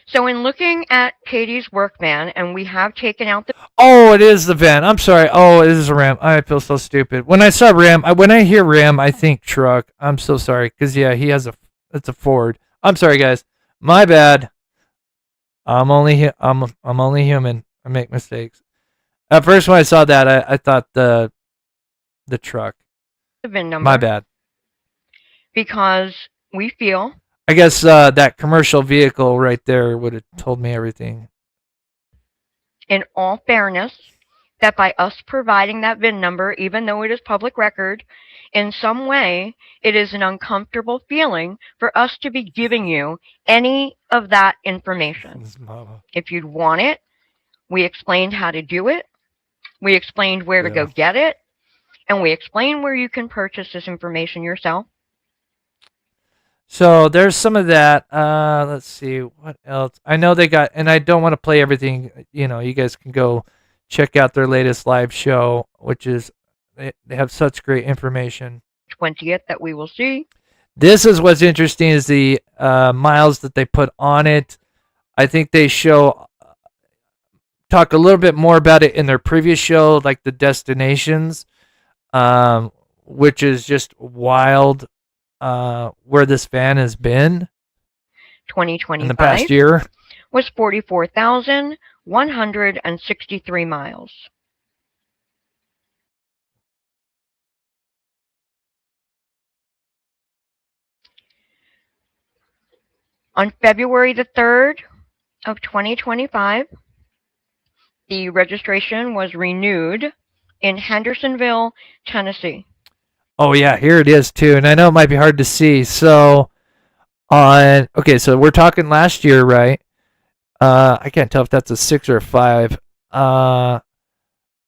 S12: So in looking at Katie's work van, and we have taken out the...
S9: Oh, it is the van. I'm sorry. Oh, it is a Ram. I feel so stupid. When I saw Ram, when I hear Ram, I think truck. I'm so sorry. Because, yeah, it's a Ford. I'm sorry, guys. My bad. I'm only human. I make mistakes. At first, when I saw that, I thought the truck.
S12: the VIN number.
S9: My bad.
S12: Because we feel
S9: I guess that commercial vehicle right there would have told me everything.
S12: in all fairness, that by us providing that VIN number, even though it is public record, in some way, it is an uncomfortable feeling for us to be giving you any of that information. If you'd want it, we explained how to do it. We explained where to go get it. And we explained where you can purchase this information yourself.
S9: So there's some of that. Let's see what else. I know they got, and I don't want to play everything. You guys can go check out their latest live show, which is they have such great information.
S12: 20th that we will see.
S9: This is what's interesting is the miles that they put on it. I think they talk a little bit more about it in their previous show, like the destinations, which is just wild. where this van has been
S12: 2025
S9: in the past year?
S12: Was 44,163 miles. On February the 3rd of 2025, the registration was renewed in Hendersonville, Tennessee.
S9: Oh yeah, here it is too. And I know it might be hard to see. So so we're talking last year, right? I can't tell if that's a 6 or a 5.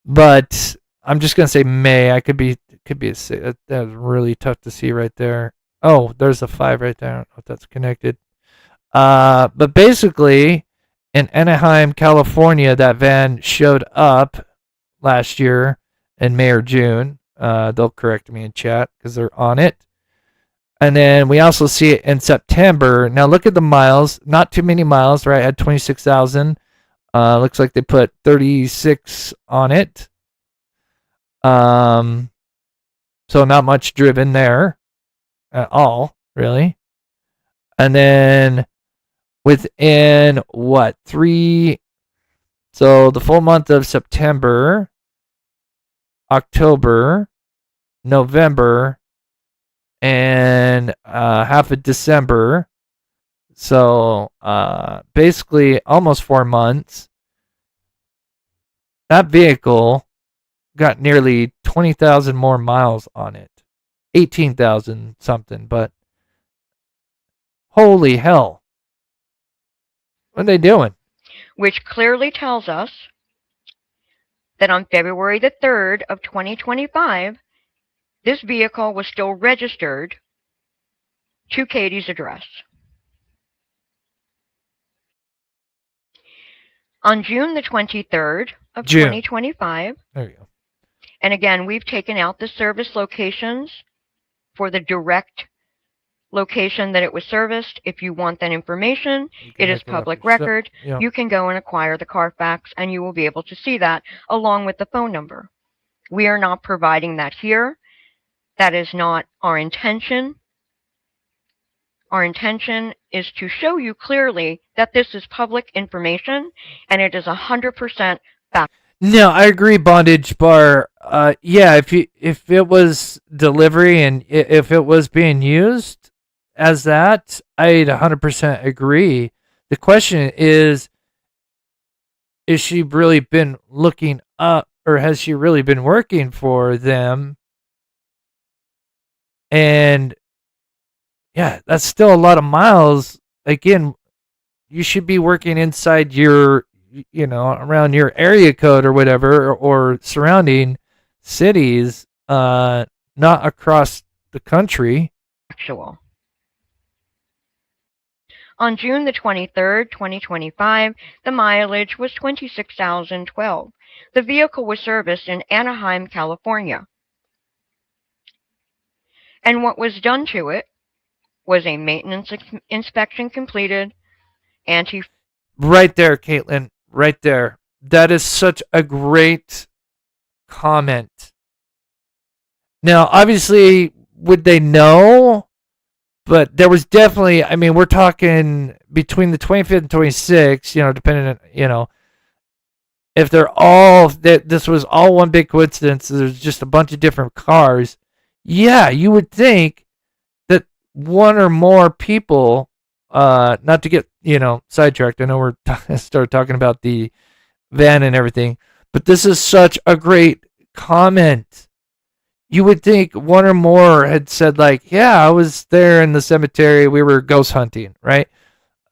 S9: But I'm just gonna say May. Could be a 6. That's really tough to see right there. Oh, there's a 5 right there. I don't know if that's connected. But basically, in Anaheim, California, that van showed up last year in May or June. They'll correct me in chat because they're on it. And then we also see it in September. Now look at the miles. Not too many miles, right? Had 26,000. Looks like they put 36 on it. So not much driven there at all, really. And then within what, 3? So the full month of September, October, November, and half of December. So basically almost 4 months. That vehicle got nearly 20,000 more miles on it. 18,000 something, but holy hell. What are they doing?
S12: Which clearly tells us that on February the 3rd of 2025, this vehicle was still registered to Katie's address. On June the 23rd of 2025,
S9: there you go.
S12: And again, we've taken out the service locations for the direct location that it was serviced. If you want that information, it is public record.
S9: Yeah.
S12: You can go and acquire the Carfax, and you will be able to see that along with the phone number. We are not providing that here. That is not our intention. Our intention is to show you clearly that this is public information, and it is 100% fact.
S9: No, I agree, Bondage Bar. Yeah, if it was delivery and if it was being used as that, I'd 100% agree. The question is she really been looking up, or has she really been working for them? And yeah, that's still a lot of miles. Again, you should be working inside your, around your area code or whatever, or surrounding cities, not across the country.
S12: Actual. On June the 23rd, 2025, the mileage was 26,012. The vehicle was serviced in Anaheim, California. And what was done to it was a maintenance inspection completed,
S9: Right there, Caitlin. Right there. That is such a great comment. Now, obviously, would they know? But there was definitely, we're talking between the 25th and 26th, depending on, if they're all, this was all one big coincidence, there's just a bunch of different cars. Yeah, you would think that one or more people, not to get, sidetracked. I know we're started talking about the van and everything, but this is such a great comment. You would think one or more had said, like, yeah, I was there in the cemetery. We were ghost hunting, right?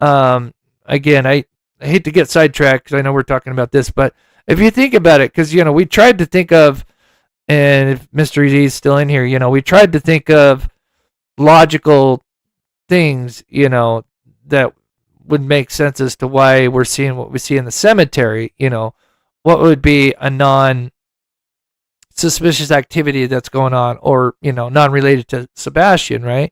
S9: Again, I hate to get sidetracked because I know we're talking about this, but if you think about it, because, we tried to think of, and if Mr. Z is still in here, we tried to think of logical things, that would make sense as to why we're seeing what we see in the cemetery. What would be a non-suspicious activity that's going on, or non-related to Sebastian, right?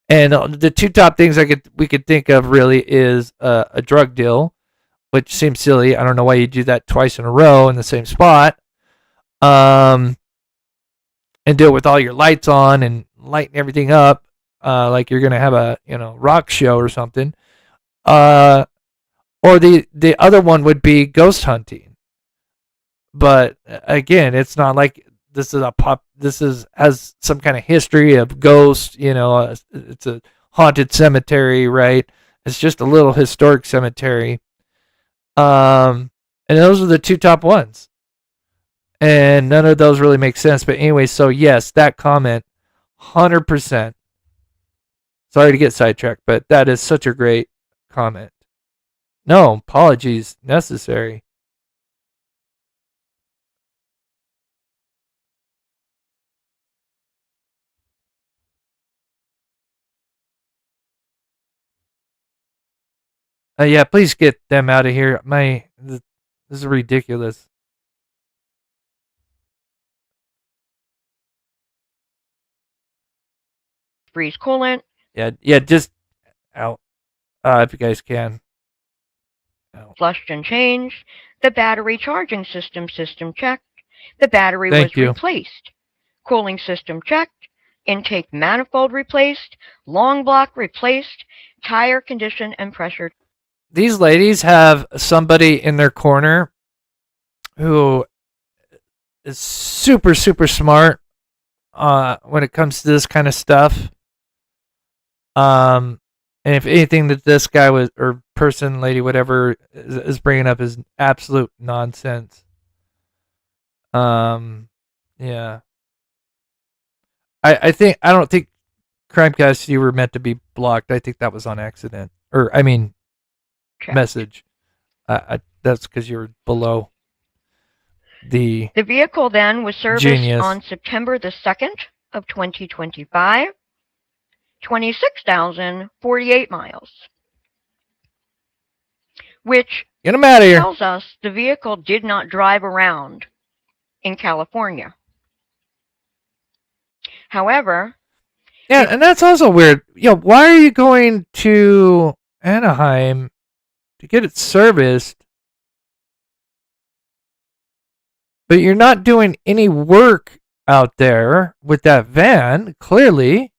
S9: And the two top things we could think of really is a drug deal, which seems silly. I don't know why you do that twice in a row in the same spot, and do it with all your lights on and lighting everything up. like you're gonna have a rock show or something. Or the other one would be ghost hunting. But again, it's not like this is a pop. This has some kind of history of ghosts. It's a haunted cemetery, right? It's just a little historic cemetery. And those are the two top ones. And none of those really make sense. But anyway, so yes, that comment, 100%. Sorry to get sidetracked, but that is such a great comment. No apologies necessary. Yeah, please get them out of here. This is ridiculous.
S12: Freeze coolant.
S9: Yeah, just out. If you guys can.
S12: Flushed and changed. The battery charging system checked. The battery was replaced. Cooling system checked. Intake manifold replaced. Long block replaced. Tire condition and pressure.
S9: These ladies have somebody in their corner who is super, super smart when it comes to this kind of stuff. And if anything that this guy was, or person, lady, whatever, is bringing up is absolute nonsense. Yeah. I don't think Crimecast, you were meant to be blocked. I think that was on accident. Or, I mean, message. That's because you were below the
S12: vehicle then was serviced
S9: genius.
S12: On September the 2nd of 2025. 26,048 miles. Which
S9: get him out of here.
S12: Tells us the vehicle did not drive around in California. However,
S9: yeah, and that's also weird. Why are you going to Anaheim to get it serviced, but you're not doing any work out there with that van? Clearly,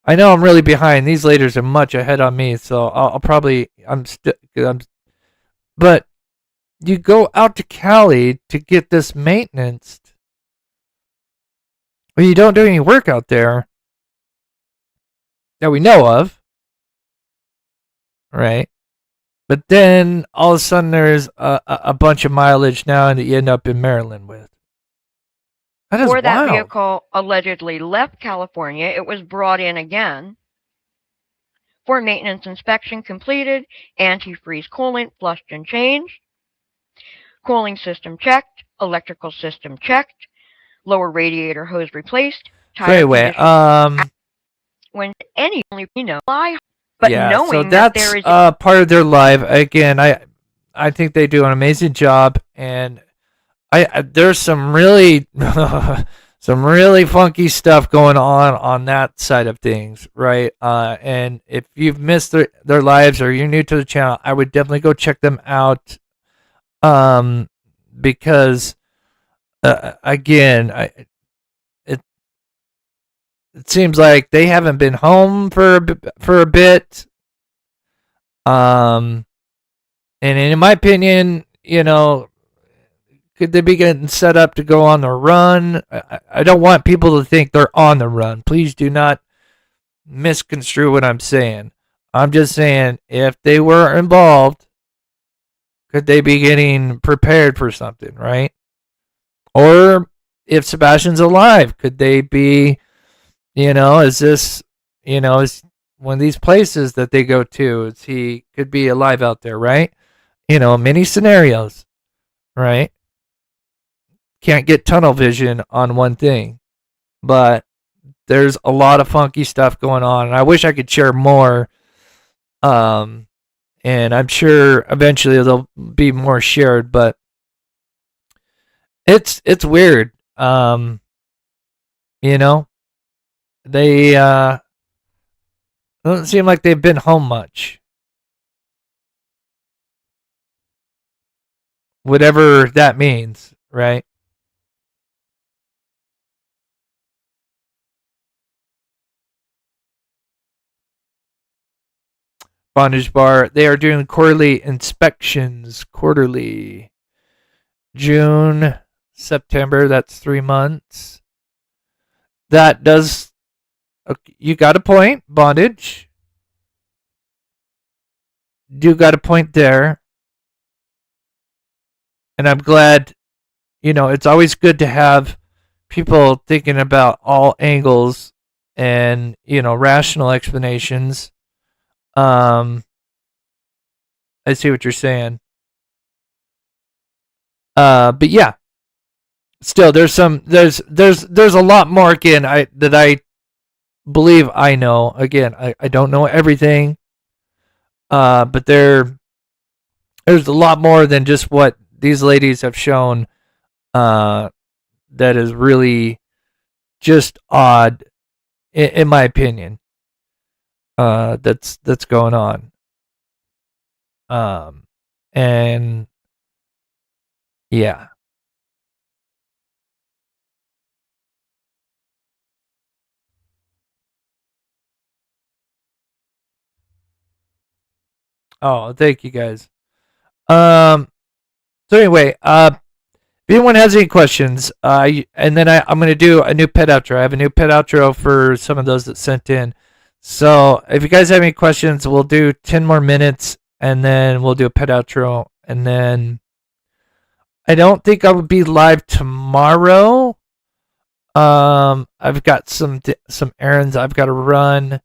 S9: I know I'm really behind. These ladies are much ahead on me, so I'll probably but you go out to Cali to get this maintenance. Well, you don't do any work out there that we know of, right? But then all of a sudden there's a bunch of mileage now that you end up in Maryland with. That is
S12: before that
S9: wild.
S12: vehicle allegedly left California, it was brought in again for maintenance inspection completed, antifreeze coolant flushed and changed, cooling system checked, electrical system checked, lower radiator hose replaced.
S9: Anyway,
S12: when any only but
S9: yeah,
S12: knowing
S9: so
S12: that
S9: that's
S12: there is
S9: part of their live. Again, I think they do an amazing job, and there's some really some really funky stuff going on that side of things, right? And if you've missed their lives or you're new to the channel, I would definitely go check them out, because again, it seems like they haven't been home for a bit. And in my opinion, could they be getting set up to go on the run? I don't want people to think they're on the run. Please do not misconstrue what I'm saying. I'm just saying, if they were involved, could they be getting prepared for something, right? Or if Sebastian's alive, could they be, is this, is one of these places that they go to, he could be alive out there, right? Many scenarios, right? Can't get tunnel vision on one thing, but there's a lot of funky stuff going on, and I wish I could share more. And I'm sure eventually there'll be more shared, but it's weird. They doesn't seem like they've been home much. Whatever that means, right? bondage bar. They are doing quarterly inspections. Quarterly. June, September, that's 3 months. That does, you got a point, bondage. You got a point there. And I'm glad, it's always good to have people thinking about all angles and, rational explanations. I see what you're saying. But yeah, still there's a lot more again that I believe I know. Again, I don't know everything. But there's a lot more than just what these ladies have shown. That is really just odd, in my opinion. That's going on. And yeah. Oh, thank you guys. So anyway, if anyone has any questions, and then I'm going to do a new pet outro. I have a new pet outro for some of those that sent in. So if you guys have any questions, we'll do 10 more minutes, and then we'll do a pet outro. And then I don't think I will be live tomorrow. I've got some errands I've got to run,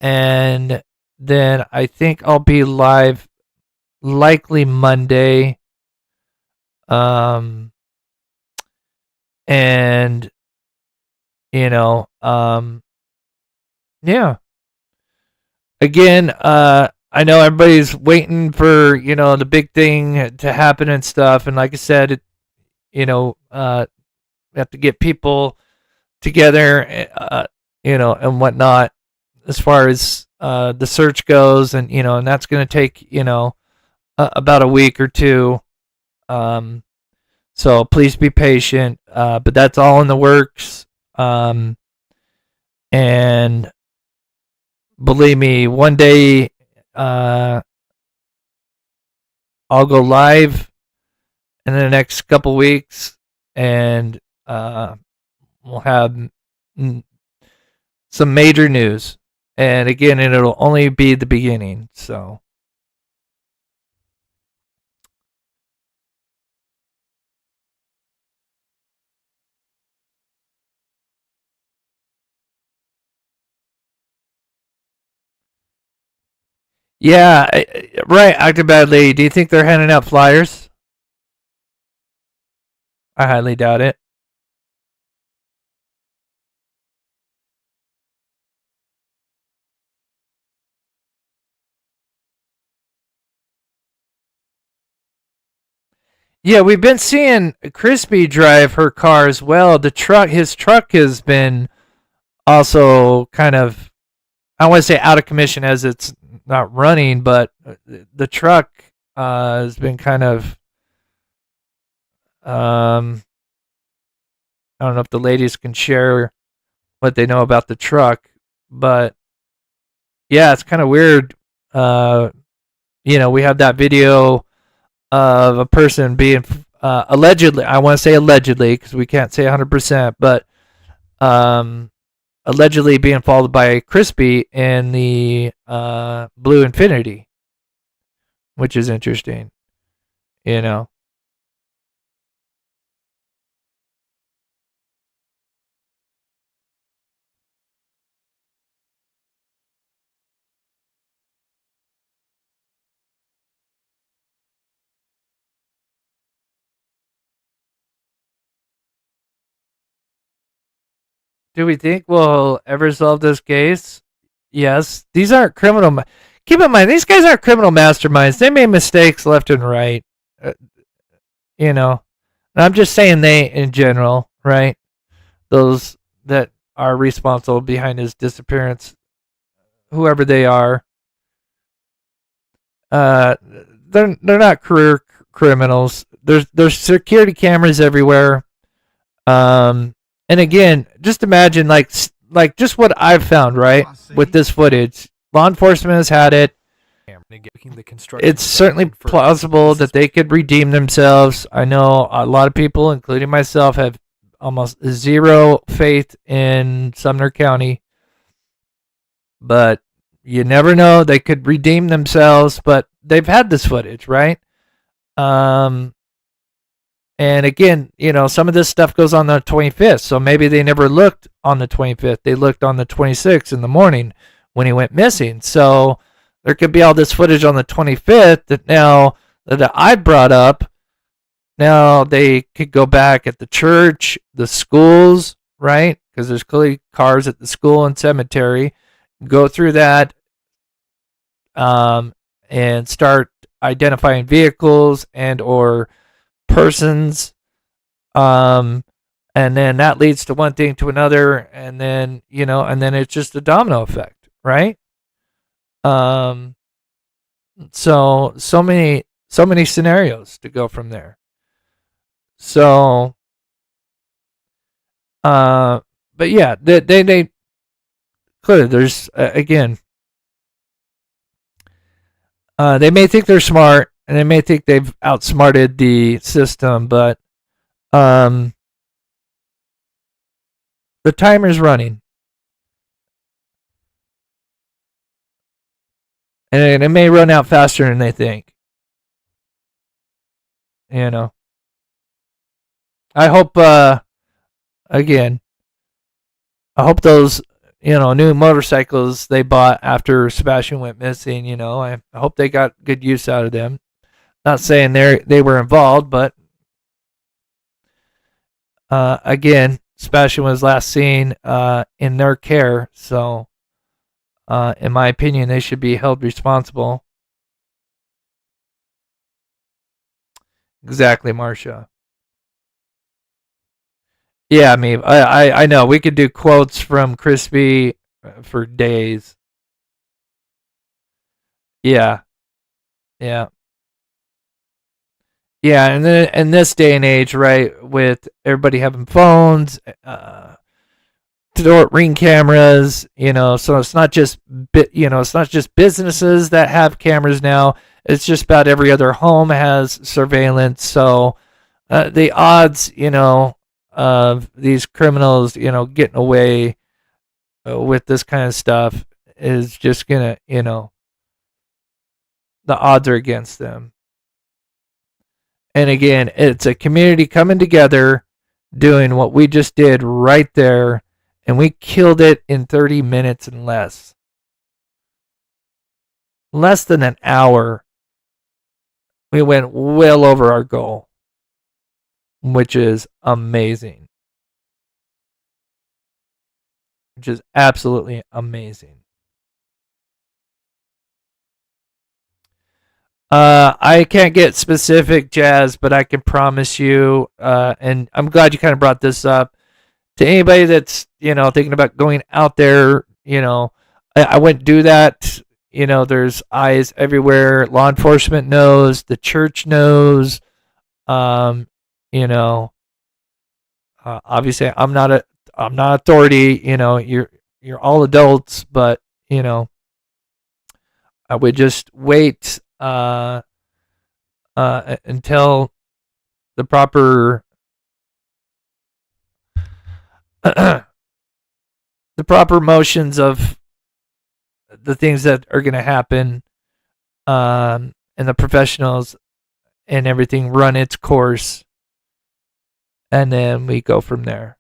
S9: and then I think I'll be live likely Monday. And yeah. Again, I know everybody's waiting for, the big thing to happen and stuff. And like I said, we have to get people together, and whatnot as far as the search goes. And, and that's going to take, about a week or two. So please be patient. But that's all in the works. And believe me, one day, I'll go live in the next couple weeks, and we'll have some major news. And again, it'll only be the beginning. So. Yeah, right. Acted badly. Do you think they're handing out flyers? I highly doubt it. Yeah, we've been seeing Crispy drive her car as well. His truck has been also kind of, I don't want to say out of commission as it's not running, but the truck has been kind of, I don't know if the ladies can share what they know about the truck, but yeah, it's kind of weird. We have that video of a person being allegedly, I want to say allegedly because we can't say 100%, but allegedly being followed by Crispy in the blue Infinity, which is interesting, Do we think we'll ever solve this case? Yes. These aren't criminal. Keep in mind, these guys aren't criminal masterminds. They made mistakes left and right. And I'm just saying they in general, right? Those that are responsible behind his disappearance, whoever they are, they're not career criminals. There's security cameras everywhere. And again, just imagine like just what I've found, right? With this footage. Law enforcement has had it. It's certainly plausible that they could redeem themselves. I know a lot of people, including myself, have almost zero faith in Sumner County, but you never know. They could redeem themselves, but they've had this footage, right? And again, some of this stuff goes on the 25th, so maybe they never looked on the 25th. They looked on the 26th in the morning when he went missing. So there could be all this footage on the 25th that I brought up. Now they could go back at the church, the schools, right? Because there's clearly cars at the school and cemetery. Go through that and start identifying vehicles and or persons. And then that leads to one thing to another, and then it's just a domino effect, right? So many scenarios to go from there. So, but yeah, they clearly there's again, they may think they're smart and they may think they've outsmarted the system, but the timer's running. And it may run out faster than they think. I hope, again, I hope those, new motorcycles they bought after Sebastian went missing, I hope they got good use out of them. Not saying they were involved, but again, Sebastian was last seen in their care, so in my opinion, they should be held responsible. Exactly, Marcia. Yeah, I mean, I know we could do quotes from Crispy for days. Yeah, yeah, yeah. And then in this day and age, right, with everybody having phones, Ring cameras, so it's not just it's not just businesses that have cameras now. It's just about every other home has surveillance. So the odds, of these criminals, getting away with this kind of stuff is just gonna, the odds are against them. And again, it's a community coming together, doing what we just did right there. And we killed it in 30 minutes and less. Less than an hour. We went well over our goal, which is amazing. Which is absolutely amazing. I can't get specific, Jazz, but I can promise you, and I'm glad you kind of brought this up, to anybody that's, thinking about going out there, I wouldn't do that. There's eyes everywhere. Law enforcement knows. The church knows. Obviously, I'm not authority. You're all adults, but I would just wait until the proper motions of the things that are going to happen, and the professionals and everything run its course, and then we go from there.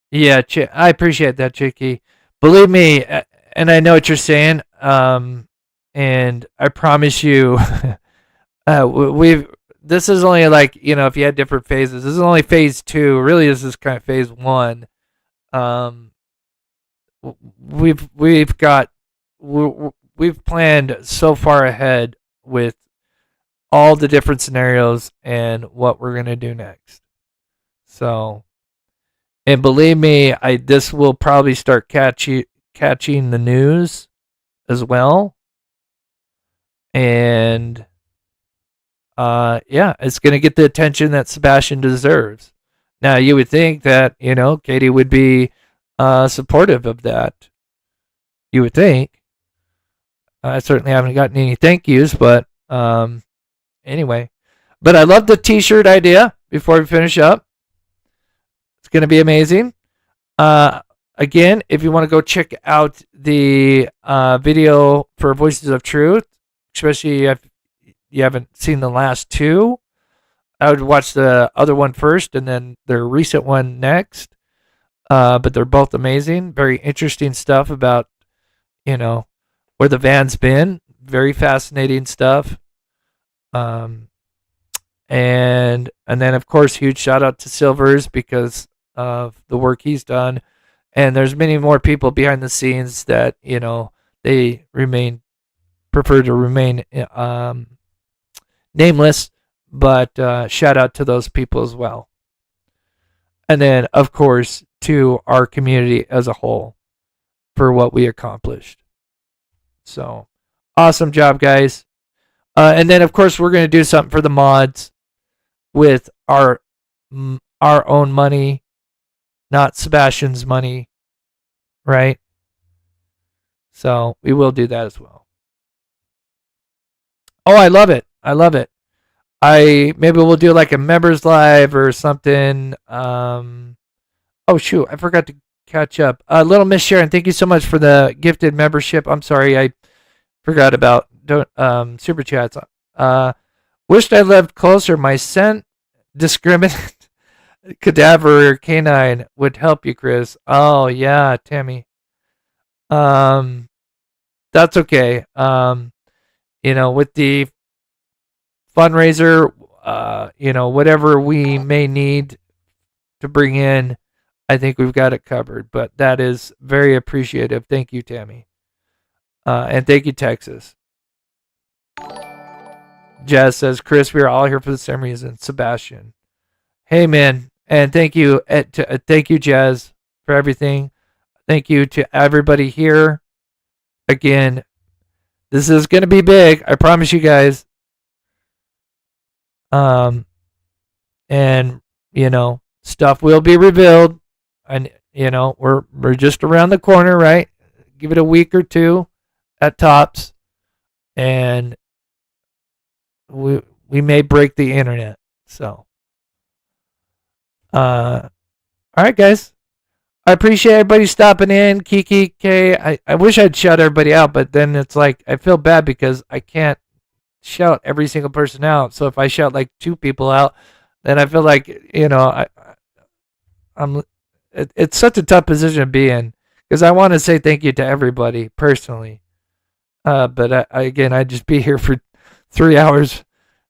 S9: Yeah, I appreciate that, Chicky. Believe me, and I know what you're saying. And I promise you, this is only like, if you had different phases. This is only phase 2. Really, this is kind of phase 1. We've planned so far ahead with all the different scenarios and what we're gonna do next. So, and believe me, this will probably start catching the news as well. And yeah, it's going to get the attention that Sebastian deserves. Now, you would think that, Katie would be supportive of that. You would think. I certainly haven't gotten any thank yous, but anyway. But I love the t-shirt idea before we finish up. It's going to be amazing. Again, if you want to go check out the video for Voices of Truth, especially if you haven't seen the last two, I would watch the other one first and then their recent one next. But they're both amazing. Very interesting stuff about, where the van's been. Very fascinating stuff. And then, of course, huge shout out to Silvers because of the work he's done. And there's many more people behind the scenes that, they prefer to remain nameless, but shout out to those people as well. And then, of course, to our community as a whole for what we accomplished. So, awesome job, guys. And then, of course, we're going to do something for the mods with our own money, not Sebastian's money, right? So we will do that as well. Oh, I love it. I love it. Maybe we'll do like a members live or something. Oh shoot, I forgot to catch up. Little Miss Sharon, thank you so much for the gifted membership. I'm sorry, I forgot about super chats. Wished I lived closer. My scent discriminate cadaver canine would help you, Chris. Oh yeah, Tammy. That's okay. With the fundraiser, whatever we may need to bring in, I think we've got it covered. But that is very appreciative. Thank you, Tammy. And thank you, Texas. Jazz says, Chris, we are all here for the same reason. Sebastian. Hey, man. And thank you, Jazz, for everything. Thank you to everybody here. Again, this is going to be big. I promise you guys. And, stuff will be revealed. And, we're just around the corner, right? Give it a week or two at tops. And we may break the internet. So, all right, guys. I appreciate everybody stopping in. Kiki, K. I wish I'd shout everybody out, but then it's like I feel bad because I can't shout every single person out. So if I shout like 2 people out, then I feel like it's such a tough position to be in because I want to say thank you to everybody personally. But I'd just be here for 3 hours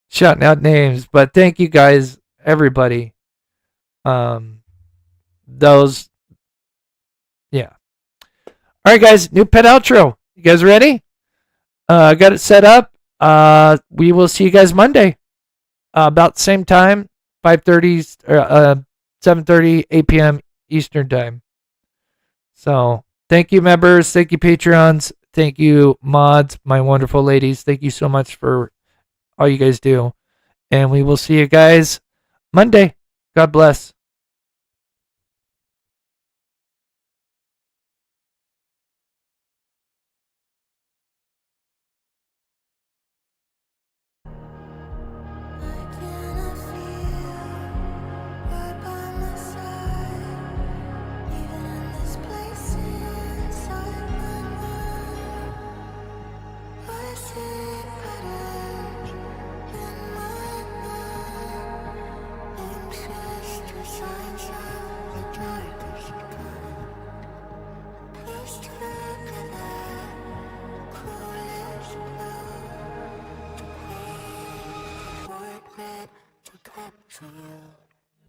S9: shouting out names. But thank you guys, everybody. Yeah. All right, guys. New pet outro. You guys ready? Got it set up. We will see you guys Monday. About the same time, 5:30, 7:30, 8 p.m. Eastern time. So thank you, members. Thank you, Patreons. Thank you, mods, my wonderful ladies. Thank you so much for all you guys do. And we will see you guys Monday. God bless.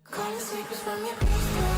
S8: Call the sleepers from your